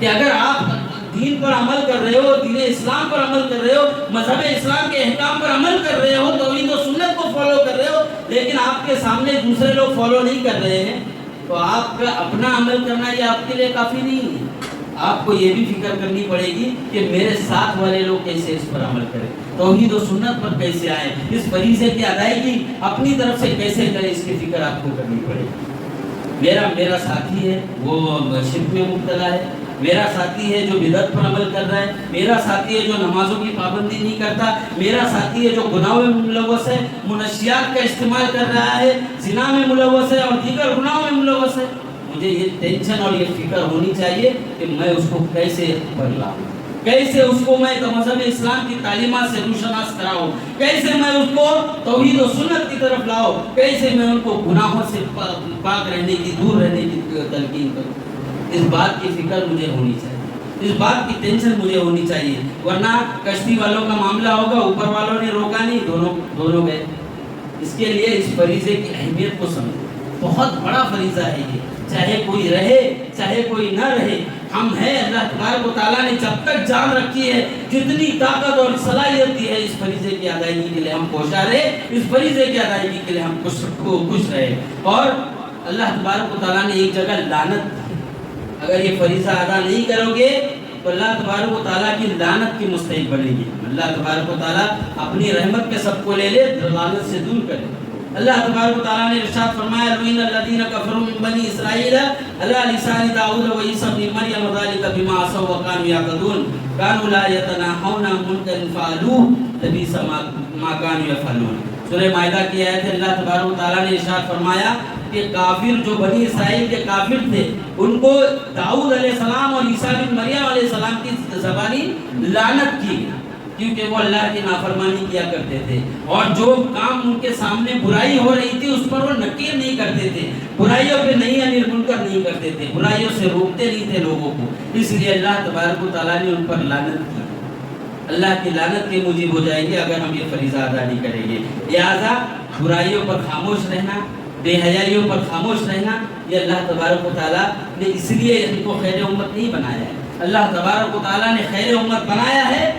کہ اگر آپ دین پر عمل کر رہے ہو, دین اسلام پر عمل کر رہے ہو, مذہب اسلام کے احکام پر عمل کر رہے ہو, توحید و سنت کو فالو کر رہے ہو, لیکن آپ کے سامنے دوسرے لوگ فالو نہیں کر رہے ہیں, تو آپ کا اپنا عمل کرنا یہ آپ کے لیے کافی نہیں ہے. آپ کو یہ بھی فکر کرنی پڑے گی کہ میرے ساتھ والے لوگ کیسے اس پر عمل کریں, توحید و سنت پر کیسے آئیں, اس فریضے کی ادائیگی اپنی طرف سے کیسے کریں, اس کی فکر آپ کو کرنی پڑے گی. میرا ساتھی ہے وہ شرک میں مبتلا ہے, میرا ساتھی ہے جو بدعت پر عمل کر رہا ہے, میرا ساتھی ہے جو نمازوں کی پابندی نہیں کرتا, میرا ساتھی ہے جو گناہوں میں ملوث ہے, منشیات کا استعمال کر رہا ہے, زنا میں ملوث ہے اور دیگر گناہوں میں ملوث ہے. مجھے یہ ٹینشن اور یہ فکر ہونی چاہیے کہ میں اس کو کیسے بدلاؤں, کیسے اس کو میں مذہب اسلام کی تعلیمات سے روشناس کراؤں, کیسے میں اس کو توحید و سنت کی طرف لاؤں, کیسے میں ان کو گناہوں سے پاک رہنے کی, دور رہنے کی تلقین کروں. اس بات کی فکر مجھے ہونی چاہیے, اس بات کی ٹینشن مجھے ہونی چاہیے, ورنہ کشتی والوں کا معاملہ ہوگا, اوپر والوں نے روکا نہیں, دونوں گئے. اس کے لیے اس فریضے کی اہمیت کو سمجھو, بہت بڑا فریضہ ہے یہ, چاہے کوئی رہے چاہے کوئی نہ رہے, ہم ہیں. اللہ تبارک و تعالیٰ نے جب تک جان رکھی ہے, جتنی طاقت اور صلاحیت دی ہے, اس فریضے کی ادائیگی کے لیے ہم کوشاں رہے, اس فریضے کی ادائیگی کے لیے ہم خوش رہے. اور اللہ تبارک و تعالیٰ نے ایک جگہ لعنت, اگر یہ فریضہ ادا نہیں کرو گے تو اللہ تبارک و تعالیٰ کی لعنت کی مستحق بنے گی. اللہ تبارک و تعالیٰ اپنی رحمت کے سب کو لے لے, لعنت سے دور کرے. اللہ تبارک و تعالیٰ نے ارشاد فرمایا, لعن الذین کفروا من بنی اسرائیل علی لسان داؤد و عیسی ابن مریم ذلک بما عصوا وکانوا یعتدون کانوا لا یتناہون عن منکر فعلوہ لبئس ما کانوا یفعلون. سورہ مائدہ کی آیت ہے. اللہ تبارک و تعالیٰ نے ارشاد فرمایا کہ کافر جو بنی اسرائیل کے کافر تھے, ان کو داؤد علیہ السلام اور عیسیٰ بن مریم علیہ السلام کی زبانی لعنت کی, کیونکہ وہ اللہ کی نافرمانی کیا کرتے تھے, اور جو کام ان کے سامنے برائی ہو رہی تھی اس پر وہ نکیر نہیں کرتے تھے, برائیوں پہ نہی انیر منکر نہیں کرتے تھے, برائیوں سے روکتے نہیں تھے لوگوں کو. اس لیے اللہ تبارک و تعالیٰ نے ان پر لعنت کی. اللہ کی لعنت کے موجب ہو جائیں گے اگر ہم یہ فریضہ ادا نہیں کریں گے. لہٰذا برائیوں پر خاموش رہنا, بے حیائیوں پر خاموش رہنا, یہ اللہ تبارک و تعالیٰ نے اس لیے ہم کو خیر امت نہیں بنایا ہے. اللہ تبارک و تعالیٰ نے خیر امت بنایا ہے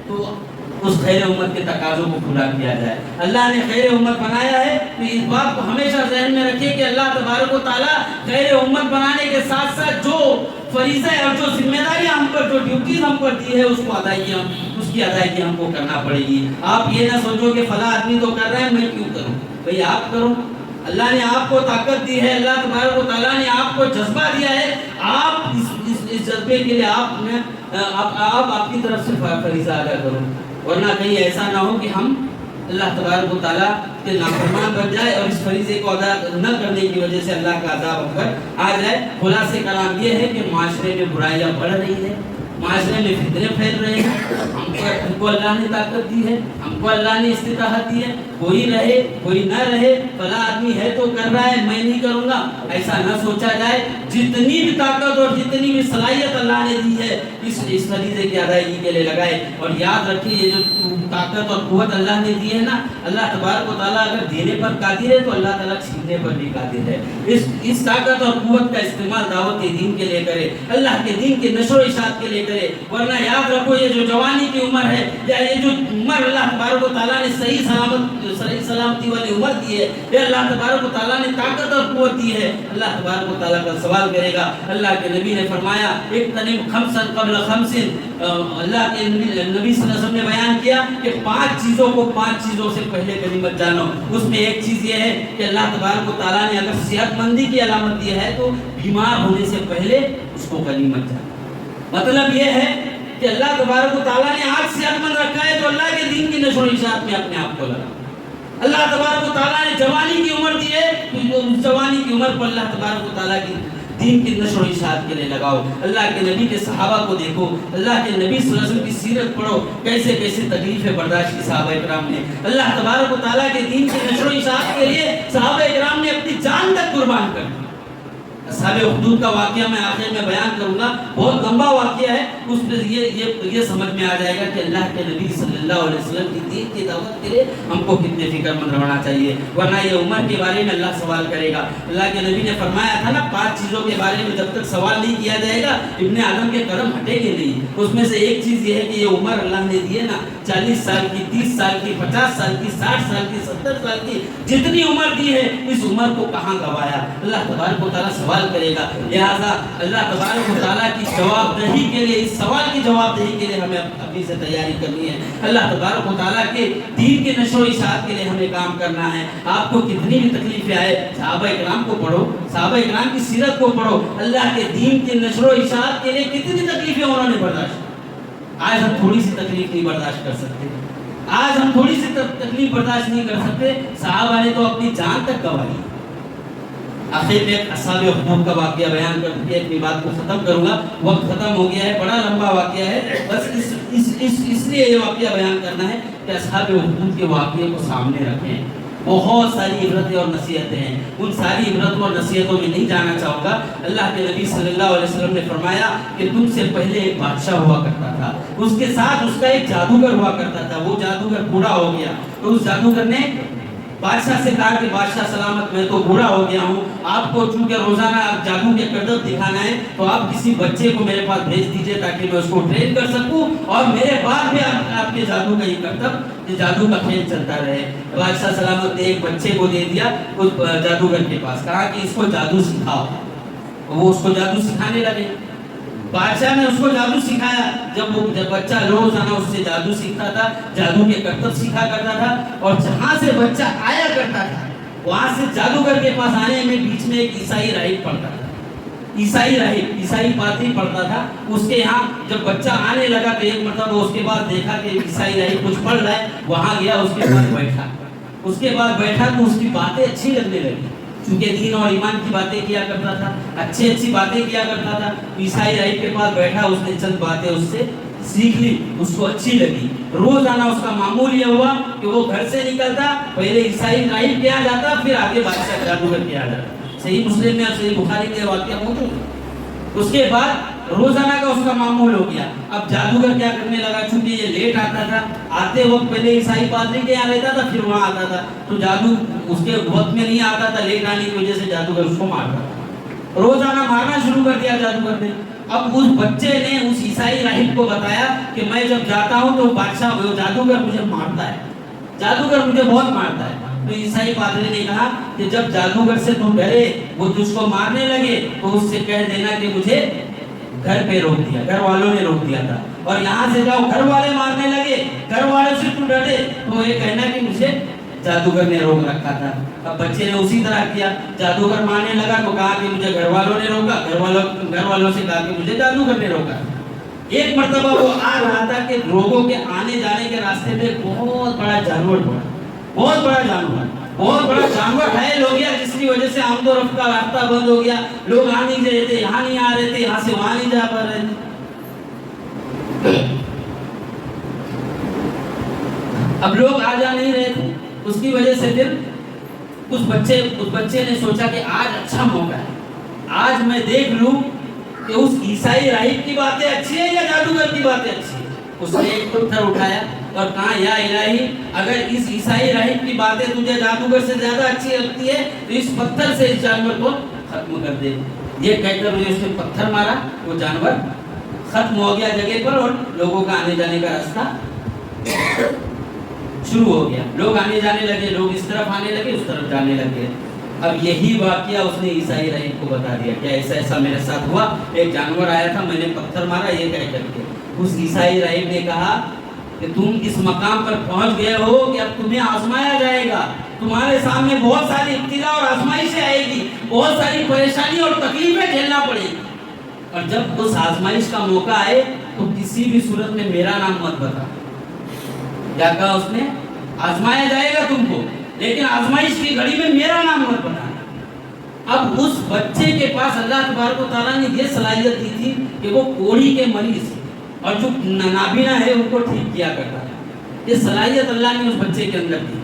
تو اس خیر امت کے تقاضوں کو پورا کیا جائے. اللہ نے خیر امت بنایا ہے تو اس بات کو ہمیشہ ذہن میں رکھیں کہ اللہ تبارک و تعالیٰ خیر امت بنانے کے ساتھ ساتھ جو فریضہ ہے اور جو ذمہ داریاں ہم پر, جو ڈیوٹیز ہم پر دی ہے, اس کی ادائیگی ہم کو کرنا پڑے گی. آپ یہ نہ سوچو کہ فلاں آدمی تو کر رہے ہیں میں کیوں کروں, بھئی آپ کرو. اللہ نے آپ کو طاقت دی ہے, اللہ تبارک و تعالیٰ نے آپ کو جذبہ دیا ہے, آپ اس جذبے کے لیے آپ کی طرف سے فریضہ ادا کرو, ورنہ کہیں ایسا نہ ہو کہ ہم اللہ تبارک و تعالیٰ کے نافرمان بن جائے اور اس فریضے کو ادا نہ کرنے کی وجہ سے اللہ کا عذاب ہم پر آ جائے. خلاصہ کلام یہ ہے کہ معاشرے میں برائیاں بڑھ رہی ہیں, معاشرے میں فتنے پھیل رہے ہیں. ہم کو اللہ نے طاقت دی ہے, ہم کو اللہ نے استطاعت دی ہے, کوئی رہے کوئی نہ رہے, فلاں آدمی ہے تو کر رہا ہے میں نہیں کروں گا, ایسا نہ سوچا جائے. جتنی بھی طاقت اور جتنی بھی صلاحیت اللہ نے دی ہے اس فریضے کی ادائیگی کے لیے لگائے. اور یاد رکھیے یہ جو طاقت اور قوت اللہ نے دی ہے نا, اللہ تبارک و تعالیٰ اگر دینے پر قادر ہے تو اللہ تعالیٰ چھیننے پر بھی قادر ہے. اس طاقت اور قوت کا استعمال دعوت دین کے لیے کرے, اللہ کے دین کے نشر و اشاعت کے لیے کرے. ورنہ یاد رکھو یہ جو جوانی کی عمر ہے یا یہ جو عمر اللہ تبارک و تعالیٰ نے صحیح سلامتی والی عمر دی ہے, یہ اللہ تبارک و تعالیٰ نے طاقت اور قوت دی ہے, اللہ تبارک و تعالیٰ کا سوال کرے گا. اللہ کے نبی نے فرمایا اغتنم خمسا قبل خمس, اللہ کے نبی صلی اللہ علیہ وسلم نے بیان کیا کہ 5 چیزوں سے پہلے غنیمت جانو. اس میں ایک چیز یہ ہے کہ اللہ تبارک و تعالیٰ نے اگر صحت مندی کی علامت دی ہے تو بیمار ہونے سے پہلے اس کو غنیمت جانو. مطلب یہ ہے کہ اللہ تبارک و تعالیٰ نے آج صحت مند رکھا ہے تو اللہ کے دین کی نشر و اشاعت میں اپنے آپ کو لگا. اللہ تبارک و تعالیٰ نے جوانی کی عمر دی ہے تو اس جوانی کی عمر پر اللہ تبارک و تعالیٰ کی دین کی نشر و اشاعت کے لیے لگاؤ. اللہ کے نبی کے صحابہ کو دیکھو, اللہ کے نبی صلی اللہ علیہ وسلم کی سیرت پڑھو, کیسے کیسے تکلیفیں برداشت کی صحابہ کرام نے. اللہ تبارک و تعالیٰ کے دین کی نشر و اشاعت کے لیے صحابہ کرام نے اپنی جان تک قربان کر دی. اصحاب اخدود کا واقعہ میں آخر میں بیان کروں گا, بہت لمبا واقعہ ہے, اس پہ یہ سمجھ میں آ جائے گا کہ اللہ کے نبی صلی اللہ علیہ وسلم کی دین کی دعوت کے لیے ہم کو کتنے فکر مند رہنا چاہیے, ورنہ یہ عمر کے بارے میں اللہ سوال کرے گا. اللہ کے نبی نے فرمایا تھا نا, 5 چیزوں کے بارے میں جب تک سوال نہیں کیا جائے گا ابن آدم کے قدم ہٹیں گے نہیں. اس میں سے ایک چیز یہ ہے کہ یہ عمر اللہ نے دی ہے نا, 40 سال کی, 30 سال کی, 50 سال کی, 60 سال کی, 70 سال کی, جتنی عمر دی ہے اس عمر کو کہاں گوایا. اللہ تبارک و تعالیٰ سوال کرے گا. لہذا اللہ تبارک و تعالیٰ کی جواب دہی کے لیے, اس سوال کی جواب دہی کے لیے ہمیں اپنی سے تیاری کرنی ہے. اللہ تبارک و تعالیٰ کے دین کے نشر و اشاعت کے لیے ہمیں کام کرنا ہے. آپ کو کتنی بھی تکلیفیں آئے, صحابہ اکرام کو پڑھو, صحابہ اکرام کی سیرت کو پڑھو. اللہ کے دین کے نشر و اشاعت کے لیے کتنی تکلیفیں انہوں نے برداشت. آج ہم تھوڑی سی تکلیف نہیں برداشت کر سکتے, آج ہم تھوڑی سی تکلیف برداشت نہیں کر سکتے. صحابہ نے تو اپنی جان تک گنوائی. آخر میں اصحاب اخدود کا واقعہ بیان کر کے اپنی بات کو ختم کروں گا, وقت ختم ہو گیا ہے, بڑا لمبا واقعہ ہے. بس اس لیے یہ واقعہ بیان کرنا ہے کہ اصحاب اخدود کے واقعے کو سامنے رکھیں. بہت ساری عبرتیں اور نصیحتیں ہیں, ان ساری عبرتوں اور نصیحتوں میں نہیں جانا چاہوں گا. اللہ کے نبی صلی اللہ علیہ وسلم نے فرمایا کہ تم سے پہلے ایک بادشاہ ہوا کرتا تھا, اس کے ساتھ اس کا ایک جادوگر ہوا کرتا تھا. وہ جادوگر بوڑھا ہو گیا تو اس جادوگر نے بادشاہ سے کہا کہ بادشاہ سلامت, میں تو بوڑھا ہو گیا ہوں, آپ کو چونکہ روزانہ آپ جادو کے کرتب دکھانا ہے تو آپ کسی بچے کو میرے پاس بھیج دیجئے تاکہ میں اس کو ٹرین کر سکوں, اور میرے بعد بھی آپ کے جادو کا یہ کرتب, یہ جادو کا کھیل چلتا رہے. بادشاہ سلامت نے ایک بچے کو دے دیا اس جادوگر کے پاس, کہا کہ اس کو جادو سکھاؤ. وہ اس کو جادو سکھانے لگے. بادشاہ نے اس کو جادو سکھایا. جب بچہ روزانہ اس سے جادو سیکھتا تھا, جادو کے کرتب سیکھا کرتا تھا, اور جہاں سے بچہ آیا کرتا تھا وہاں سے جادوگر کے پاس آنے میں بیچ میں ایک عیسائی راہب پڑتا تھا. عیسائی راہب, عیسائی پادری پڑتا تھا. اس کے یہاں جب بچہ آنے لگا تو ایک مرتبہ اس کے بعد دیکھا کہ عیسائی راہب کچھ پڑھ رہا ہے, وہاں گیا, اس کے بعد بیٹھا. اس کے بعد بیٹھا تو اس کی باتیں اچھی لگنے لگی, چونکہ دین اور ایمان کی باتیں کیا کرتا تھا, اچھی باتیں کیا کرتا تھا. عیسائی راہب کے پاس بیٹھا, اس نے چند باتیں اس سے سیکھ لی, اس کو اچھی لگی. روزانہ اس کا معمول یہ ہوا کہ وہ گھر سے نکلتا, پہلے عیسائی راہب کے یہاں جاتا, پھر آگے بادشاہ جادوگر کے یہاں جاتا. صحیح مسلم میں اور صحیح بخاری کے واقعہ موجود ہے. اس کے بعد روزانہ کا اس کا معمول ہو گیا. اب جادوگر کیا کرنے لگا, چونکہ یہ لیٹ آتا تھا, آتے وقت پہلے عیسائی پادری کے یہاں رہتا تھا, پھر وہاں آتا تھا, تو جادو اس کے وقت میں نہیں آتا تھا, لیٹ آنے کی وجہ سے جادوگر اس کو مارتا تھا. روزانہ مارنا شروع کر دیا جادوگر نے. اب اس بچے نے اس عیسائی راہب کو بتایا کہ میں جب جاتا ہوں تو بادشاہ جادوگر مجھے مارتا ہے, جادوگر مجھے بہت مارتا ہے. تو عیسائی پادری نے کہا کہ جب جادوگر سے تم ڈرے, وہ تجھ کو مارنے لگے, تو اس سے کہہ دینا کہ مجھے گھر پہ روک دیا, گھر والوں نے روک دیا تھا, اور یہاں سے جاؤ گھر والے مارنے لگے, گھر والوں سے تو ڈرے, تو یہ کہنا کہ مجھے جادوگر نے روک رکھا تھا. اب بچے نے اسی طرح کیا, جادوگر مارنے لگا تو کہا کہ مجھے گھر والوں نے روکا, گھر والوں سے کہا کہ مجھے جادوگر نے روکا. ایک مرتبہ وہ آ رہا تھا کہ لوگوں کے آنے جانے کے راستے میں بہت بڑا جانور پڑا, بہت بڑا جانور گھائل ہو گیا, جس کی وجہ سے آمد و رفت کا راستہ بند ہو گیا. لوگ آ نہیں رہے تھے, یہاں نہیں آ رہے تھے, یہاں سے وہاں نہیں جا پا رہے تھے. اب لوگ آ جا نہیں رہے تھے, اس کی وجہ سے پھر اس بچے نے سوچا کہ آج اچھا موقع ہے, آج میں دیکھ لوں کہ اس عیسائی راہب کی باتیں اچھی ہیں یا جادوگر کی باتیں اچھی ہیں. اس نے ایک پتھر اٹھایا اور کہا یا الہی, اگر اس عیسائی راہب کی باتیں تجھے جادوگر سے زیادہ اچھی لگتی ہے تو اس پتھر سے اس جانور کو ختم کر دے. یہ کہہ کر اس نے پتھر مارا, وہ جانور ختم ہو گیا جگہ پر, اور لوگوں کا آنے جانے کا راستہ شروع ہو گیا. لوگ آنے جانے لگے, لوگ اس طرف آنے لگے, اس طرف جانے لگے. اب یہی واقعہ اس نے عیسائی راہب کو بتا دیا کہ ایسا میرے ساتھ ہوا, ایک جانور آیا تھا, میں نے پتھر مارا, یہ کہہ کر کے. اس عیسائی راہب نے کہا کہ تم اس مقام پر پہنچ گئے ہو کہ اب تمہیں آزمایا جائے گا, تمہارے سامنے بہت ساری ابتلا اور آزمائشیں آئے گی, بہت ساری پریشانی اور تکلیفیں جھیلنا پڑے گی, اور جب اس آزمائش کا موقع آئے تو کسی بھی صورت میں میرا نام مت بتا. کیا کہا اس نے, آزمایا جائے گا تم کو, لیکن آزمائش کی گھڑی میں میرا نام مت بتانا. اب اس بچے کے پاس اللہ تبارک و تعالیٰ نے یہ صلاحیت دی تھی کہ وہ کوڑی کے مریض اور جو نابینا ہے ان کو ٹھیک کیا کرتا ہے. یہ صلاحیت اللہ نے اس بچے کے اندر دی تھی.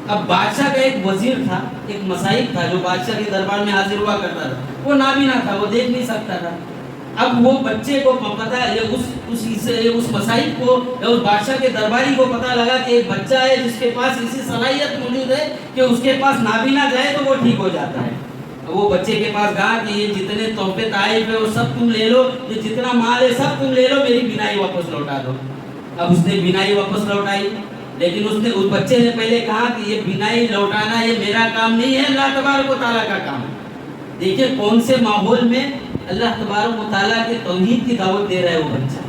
اب بادشاہ کا ایک وزیر تھا, ایک مسائب تھا جو بادشاہ کے دربار میں حاضر ہوا کرتا تھا. وہ نابینا تھا, وہ دیکھ نہیں سکتا تھا. اب وہ بچے کو پتا ہے, اس مسائب کو یا اس بادشاہ کے درباری کو پتا لگا کہ ایک بچہ ہے جس کے پاس ایسی صلاحیت موجود ہے کہ اس کے پاس نابینا جائے تو وہ ٹھیک ہو جاتا ہے. وہ بچے کے پاس کہا کہ یہ جتنے تحفے تحائف ہے وہ سب تم لے لو, یہ جتنا مال ہے سب تم لے لو, میری بینائی واپس لوٹا دو. اب اس نے بینائی واپس لوٹائی, لیکن اس بچے نے پہلے کہا کہ یہ بینائی لوٹانا یہ میرا کام نہیں ہے, اللہ تبارک و تعالیٰ کا کام ہے. دیکھیں کون سے ماحول میں اللہ تبارک و تعالیٰ کے توحید کی دعوت دے رہا ہے وہ بچہ.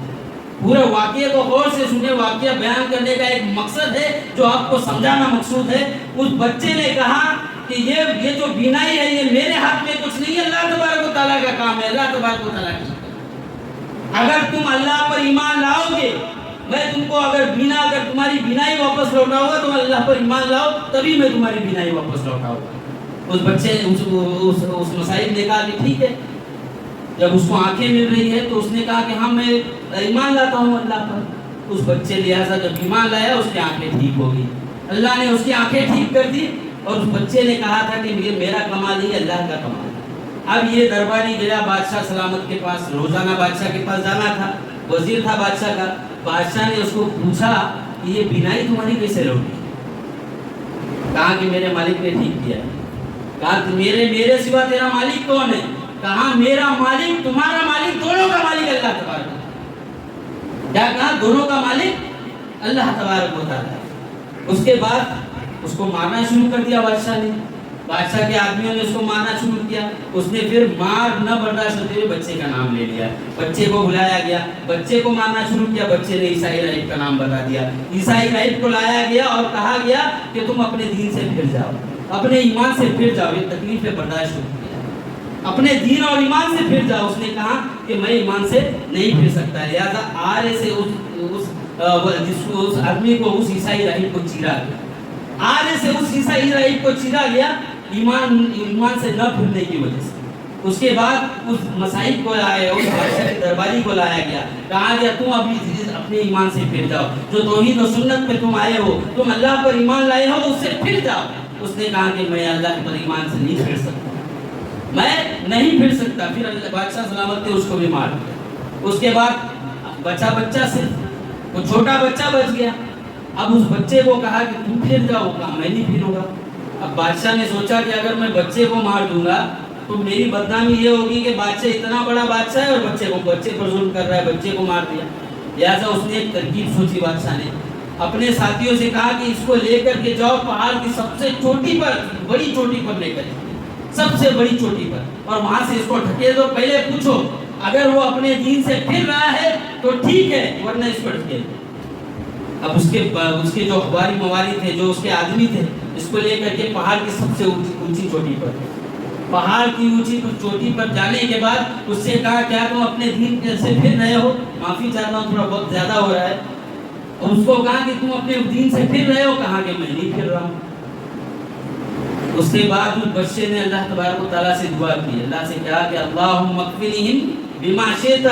پورے واقعے کو غور سے سنیں, واقعہ بیان کرنے کا ایک مقصد ہے جو آپ کو سمجھانا مقصود ہے. اس بچے نے کہا کہ یہ جو بینائی ہے یہ میرے ہاتھ میں کچھ نہیں ہے, اللہ تبارک و تعالیٰ کا کام ہے, اللہ تبارک و تعالیٰ کی. اگر تم اللہ پر ایمان لاؤ گے, میں تم کو اگر تمہاری بینائی واپس لوٹاؤں گا, تم اللہ پر ایمان لاؤ تبھی میں تمہاری بینائی واپس لوٹاؤں گا. اس بچے اس مسائل نے کہا کہ ٹھیک ہے. جب اس کو آنکھیں مل رہی ہے تو اس نے کہا کہ ہاں میں ایمان لاتا ہوں اللہ پر. اس بچے لہٰذا جب ایمان لایا اس کی آنکھیں ٹھیک ہو گئی, اللہ نے اس کی آنکھیں ٹھیک کر دی. اور اس بچے نے کہا تھا کہ یہ میرا کمال نہیں, اللہ کا کمال ہے. اب یہ درباری گیا بادشاہ سلامت کے پاس, روزانہ بادشاہ کے پاس جانا تھا, وزیر تھا بادشاہ کا. بادشاہ نے اس کو پوچھا کہ یہ بینائی تمہاری کیسے لوٹی؟ کہا کہ میرے مالک نے ٹھیک کیا. کہا کہ میرے سوا تیرا مالک کون ہے؟ کہا میرا مالک تمہارا مالک دونوں کا مالک اللہ تبارک. کیا کہا؟ دونوں کا مالک اللہ تبارک ہوتا ہے. اس کے بعد اس کو مارنا شروع کر دیا بادشاہ نے. بادشاہ کے آدمیوں نے اس کو مارنا شروع کیا. اس نے پھر مار نہ برداشت ہوتے ہوئے بچے کا نام لے لیا, بچے کو بلایا گیا, بچے کو مارنا شروع کیا. بچے نے عیسائی راہب کا نام بتا دیا. عیسائی راہب کو لایا گیا اور کہا گیا کہ تم اپنے دین سے پھر جاؤ, اپنے ایمان سے پھر جاؤ, یہ تکلیفیں برداشت ہوتی ہے, اپنے دین اور ایمان سے پھر جاؤ. اس نے کہا کہ میں ایمان سے نہیں پھر سکتا, لہذا آرے سے اس آدمی کو, اس عیسائی راہب کو چیرا گیا. آرے سے اس عیسائی راہب کو چیرا گیا ایمان سے نہ پھرنے کی وجہ سے. اس کے بعد اس مسائب کو لایا, اس بادشاہ کے درباری کو لایا گیا. کہا گیا تم ابھی اپنے ایمان سے پھر جاؤ, جو توحید و سنت پہ تم آئے ہو, تم اللہ پر ایمان لائے ہو, اس سے پھر جاؤ. اس نے کہا کہ میں اللہ پر ایمان سے نہیں پھر سکتا, میں نہیں پھر سکتا. پھر اللہ بادشاہ سلامت نے اس کو بھی مار دیا. اس کے بعد بچہ صرف وہ چھوٹا بچہ بچ گیا. اب اس بچے کو کہا کہ تم پھر جاؤ. کہا میں نہیں پھروں گا. اب بادشاہ نے سوچا کہ اگر میں بچے کو مار دوں گا تو میری بدنامی یہ ہوگی کہ بادشاہ اتنا بڑا بادشاہ ہے اور بچے پر ظلم کر رہا ہے, بچے کو مار دیا. لہٰذا اس نے ایک ترکیب سوچی. بادشاہ نے اپنے ساتھیوں سے کہا کہ اس کو لے کر کے جاؤ پہاڑ کی سب سے چوٹی پر, بڑی چوٹی پر لے کر, سب سے بڑی چوٹی پر, اور وہاں سے اس کو ڈھکیل دو. پہلے پوچھو اگر وہ اپنے دین سے پھر رہا ہے تو ٹھیک ہے, ورنہ اس کو ڈھکیل دو. اب اس کے جو اخباری مواری تھے, جو اس کے آدمی تھے, اس کو لے کر کے پہاڑ کی سب سے اونچی چوٹی پر, پہاڑ کی اونچی چوٹی پر جانے کے بعد اس سے کہا کیا تم اپنے دین سے پھر رہے ہو؟ معافی چاہتا ہوں تھوڑا بہت زیادہ ہو رہا ہے. اور اس کو کہا کہ تم اپنے دین سے پھر رہے ہو؟ کہا کہ میں نہیں پھر رہا ہوں. اس کے بعد اس بچے نے اللہ تبارک و تعالیٰ سے دعا کی, اللہ سے کہا کہ اللہم اکفنہم بما شئت,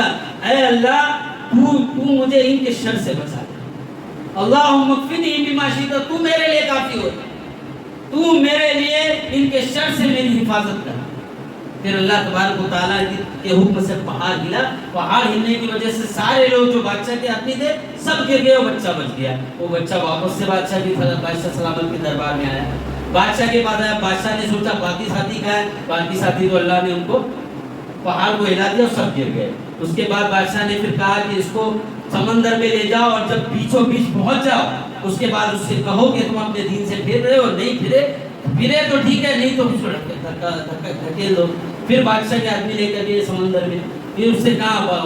اے اللہ تو مجھے ان کے شر سے بچا دے. اللہم اکفنہم بما شئت, تو میرے لیے کافی ہو, تو میرے لیے ان کے شر سے میری حفاظت کر. پھر اللہ تبارک و تعالیٰ کے حکم سے پہاڑ ہلا. پہاڑ ہلنے کی وجہ سے سارے لوگ جو بادشاہ کے آدمی تھے سب گر گئے, اور بچہ بچ گیا. وہ بچہ واپس سے بادشاہ سلامت کے دربار میں آیا, بادشاہ کے پاس آیا. بادشاہ نے سوچا باقی ساتھی کہاں ہیں, باقی ساتھی تو اللہ نے ان کو پہاڑ کو ہلا دیا اور سب گر گئے. اس کے بعد بادشاہ نے پھر کہا کہ اس کو سمندر میں لے جاؤ, اور جب بیچوں بیچ پہنچ جاؤ اس کے بعد اس سے کہو کہ تم اپنے دین سے پھر رہے ہو, نہیں پھرے تو ٹھیک ہے, نہیں تو دھکیل دو. پھر بادشاہ کے آدمی لے کر گئے سمندر میں. پھر اس سے کہا,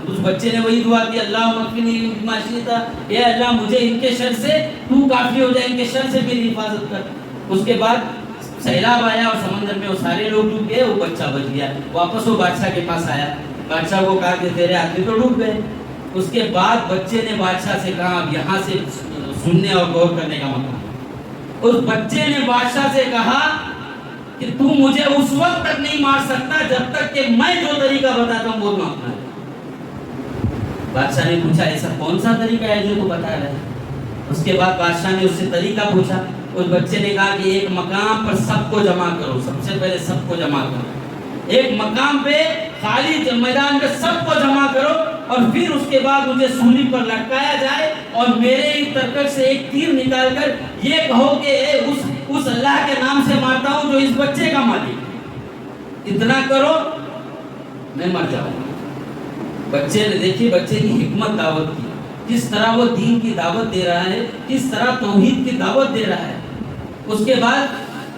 اس بچے نے وہی دعا کی, اللہم اکفنی بما شئت, اے اللہ مجھے ان کے شر سے تو کافی ہو جائے, ان کے شر سے میری حفاظت کر. اس کے بعد سیلاب آیا اور سمندر میں وہ سارے لوگ ڈوب گئے, وہ بچہ بچ گیا. واپس وہ بادشاہ کے پاس آیا, بادشاہ کو کہا کہ تیرے آدمی تو ڈوب گئے. اس کے بعد بچے نے بادشاہ سے کہا, اب یہاں سے سننے اور غور کرنے کا موقع. اس بچے نے بادشاہ سے کہا کہ تو مجھے اس وقت تک نہیں مار سکتا جب تک کہ میں جو طریقہ بتاتا ہوں وہ نہ اپنائے۔ بادشاہ نے پوچھا ایسا کون سا طریقہ ہے جو تو بتا رہا ہے؟ اس کے بعد بادشاہ نے اس سے طریقہ پوچھا۔ اس بچے نے کہا کہ ایک مقام پر سب کو جمع کرو، سب سے پہلے سب کو جمع کرو، ایک مقام پہ خالی میدان پہ سب کو جمع کرو، اور پھر اس کے بعد مجھے سولی پر لٹکایا جائے اور میرے ہی ترکش سے ایک تیر نکال کر یہ کہو کہ اس اللہ کے نام سے مارتا ہوں جو اس بچے کا مالک، اتنا کرو میں مر جاؤں گا۔ بچے نے دیکھی بچے کی حکمت دعوت کی، کس طرح وہ دین کی دعوت دے رہا ہے، کس طرح توحید کی دعوت دے رہا ہے۔ اس کے بعد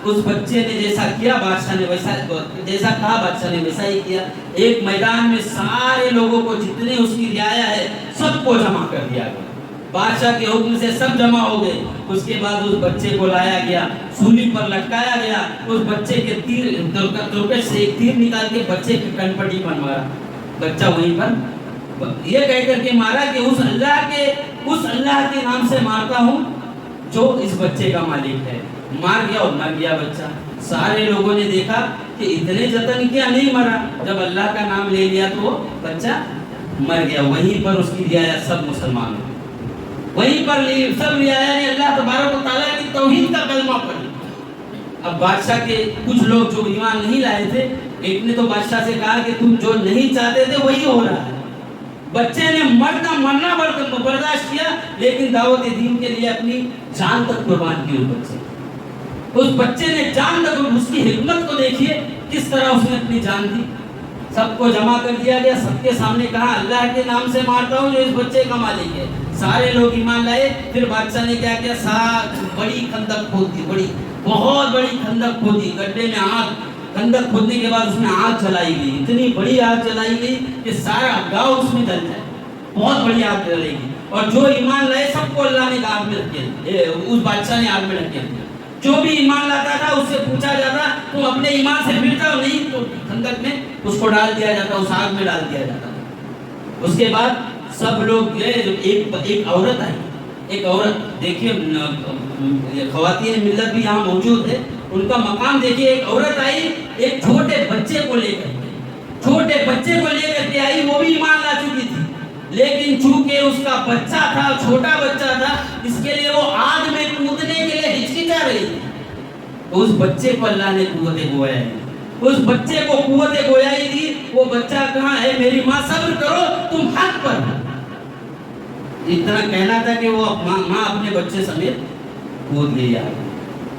اس بچے نے جیسا کیا بادشاہ نے ویسا، جیسا کہا بادشاہ نے ویسا ہی کیا۔ ایک میدان میں سارے لوگوں کو جتنے اس کی رعایا ہے سب کو جمع کر دیا گیا، بادشاہ کے حکم سے سب جمع ہو گئے۔ اس کے بعد اس بچے کو لایا گیا، سولی پر لٹکایا گیا، اس بچے کے تیر ترکش سے ایک تیر نکال کے بچے کی کنپٹی پر مارا۔ بچہ وہیں پر یہ کہہ کر کے مارا کہ اس اللہ کے نام سے مارتا ہوں جو اس بچے کا مالک ہے۔ مار گیا اور مر گیا بچہ۔ سارے لوگوں نے دیکھا کہ اتنے جتن کیا نہیں مرا، جب اللہ کا نام لے لیا تو وہ بچہ مر گیا۔ وہیں پر اس کی رعایا سب مسلمان ہوئے، وہیں پر سب رعایا نے اللہ تبارک و تعالیٰ کی توحید کا کلمہ پڑھی۔ اب بادشاہ کے کچھ لوگ جو ایمان نہیں لائے تھے، ایک نے تو بادشاہ سے کہا کہ تم جو نہیں چاہتے تھے وہی ہو رہا ہے۔ بچے نے مرنا برداشت کیا، لیکن دعوت دین کے لیے اپنی جان تک قربان کی۔ اس بچے نے جان تک، اس کی حکمت کو دیکھیے کس طرح اس نے اپنی جان دی۔ سب کو جمع کر دیا گیا، سب کے سامنے کہا اللہ کے نام سے مارتا ہوں جو اس بچے کا مالک ہے۔ سارے لوگ ایمان لائے۔ پھر بادشاہ نے کیا کیا، بڑی خندق کھود دی، بہت بڑی خندق کھودی، گڈھے میں آگ، خندق کھودنے کے بعد اس میں آگ جلائی گئی، اتنی بڑی آگ جلائی گئی کہ سارا گاؤں اس میں جل جائے، بہت بڑی آگ جلائی گئی۔ اور جو ایمان لائے سب کو اللہ نے آگ میں رکھ دیا، اس بادشاہ نے آگ میں رکھ دیا۔ جو بھی ایمان لاتا تھا اس سے پوچھا جاتا تم اپنے ایمان سے پھرتا ہو؟ نہیں، تو خندق میں اس کو ڈال دیا جاتا، اس آگ میں ڈال دیا جاتا۔ اس کے بعد سب لوگ ایک عورت آئی، ایک عورت دیکھیے، خواتین ملت بھی یہاں موجود ہے، ان کا مقام دیکھیے۔ ایک عورت آئی، ایک چھوٹے بچے کو لے کر کے آئی، وہ بھی ایمان لا چکی تھی، لیکن چونکہ اس کا بچہ تھا، چھوٹا بچہ تھا، اس کے لیے وہ آگ میں کودنے کے لیے ہچکچا رہی تھی۔ اس بچے کو اللہ نے قوت گویائی دی، اس بچے کو قوت گویائی دی۔ وہ بچہ کہاں ہے؟ میری ماں صبر کرو، تم حق پر۔ اتنا کہنا تھا کہ وہ ماں اپنے بچے سمیت کود گئی آگے۔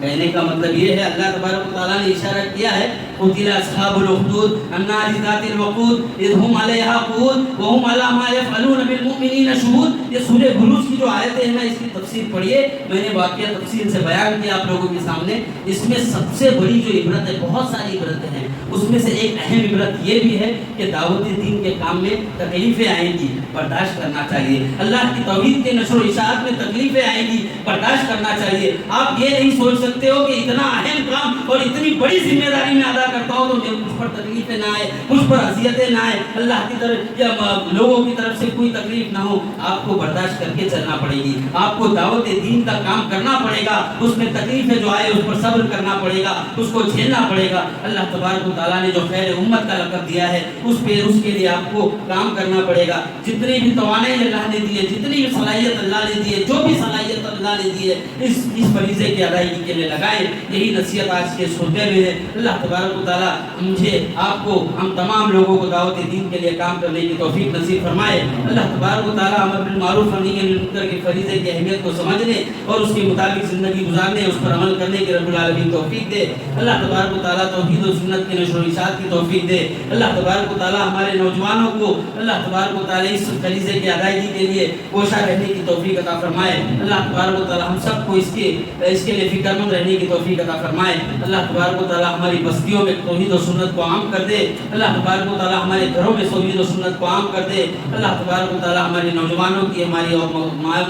کہنے کا مطلب یہ ہے، اللہ تبارک و تعالیٰ نے اشارہ کیا ہے قتل اصحاب الاخدود النار ذات الوقود اذ هم علیہا قعود وهم علی ما یفعلون بالمؤمنین شہود۔ یہ سورہ بروج کی جو آیتیں ہیں نا، اس کی تفسیر پڑھیے، میں نے واقعہ تفصیل سے بیان کیا آپ لوگوں کے سامنے۔ اس میں سب سے بڑی جو عبرت ہے، بہت ساری عبرتیں ہیں، اس میں سے ایک اہم عبرت یہ بھی ہے کہ دعوت دین کے کام میں تکلیفیں آئیں گی، برداشت کرنا چاہیے۔ اللہ کی توحید کے نشر و اشاعت میں تکلیفیں آئیں گی، برداشت کرنا چاہیے۔ آپ یہ نہیں سوچ سکتے ہو کہ اتنا اہم کام اور اتنی بڑی ذمہ داری میں ادا کرتا ہوں تو مجھ پر تکلیفیں نہ آئے، مجھ پر اذیتیں نہ آئے، اللہ کی طرف یا لوگوں کی طرف سے کوئی تکلیف نہ ہو۔ آپ کو برداشت کر کے چلنا پڑے گی، آپ کو دعوت دین کا کام کرنا پڑے گا، اس میں تکلیفیں جو آئے اس پر صبر کرنا پڑے گا، اس کو جھیلنا پڑے گا۔ اللہ تبارک و تعالیٰ نے جو خیر امت کا لقب دیا ہے اس کے لیے آپ کو کام کرنا پڑے گا۔ جتنی بھی توانائی اللہ نے دی ہے، جتنی بھی صلاحیت اللہ نے دی ہے، جو بھی صلاحیت اللہ نے دی ہے، اس فریضے کی ادائیگی کے لیے لگائیں۔ یہی نصیحت آج کے خطبے میں ہے۔ اللہ تبارک و تعالیٰ مجھے، آپ کو، ہم تمام لوگوں کو دعوت دین کے لیے کام کرنے کی توفیق نصیب فرمائے۔ اللہ تبارک و تعالیٰ امر بالمعروف اور نہی عن المنکر کے فریضے کی اہمیت کو سمجھنے اور اس کے مطابق زندگی گزارنے، اس پر عمل کرنے کی رب العالمین توفیق دے۔ اللہ تبارک و تعالیٰ توحید و سنت کی نشر و اشاعت کی توفیق دے۔ اللہ تبارک و تعالیٰ ہمارے نوجوانوں کو اللہ تبارک و تعالیٰ اس فریضے کی ادائیگی کے لیے کوشاں رہنے کی توفیق عطا فرمائے۔ اللہ تبارک و تعالیٰ ہم سب کو اس کے لیے فکر مند رہنے کی توفیق عطا فرمائے۔ اللہ تبارک و تعالیٰ ہماری بستیوں میں توحید و سنت کو عام کر دے۔ اللہ تبارک و تعالیٰ ہمارے گھروں میں توحید و سنت کو عام کر دے۔ اللہ تبارک و تعالیٰ ہمارے نوجوانوں کی، ہماری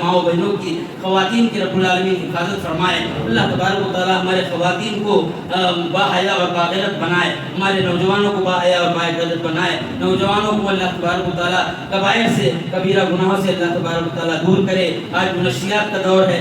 ماؤں بہنوں کی، خواتین کی رب العالمین حفاظت فرمائے۔ اللہ تبارک و تعالیٰ ہمارے خواتین کو باحیا اور باغیرت بنائے، ہمارے نوجوانوں کو باحیا اور باغیرت بنائے۔ نوجوانوں کو اللہ تبارک و تعالیٰ کبائر سے، کبیرہ گناہوں سے اللہ تبارک و تعالیٰ دور کرے۔ آج منشیات کا دور ہے،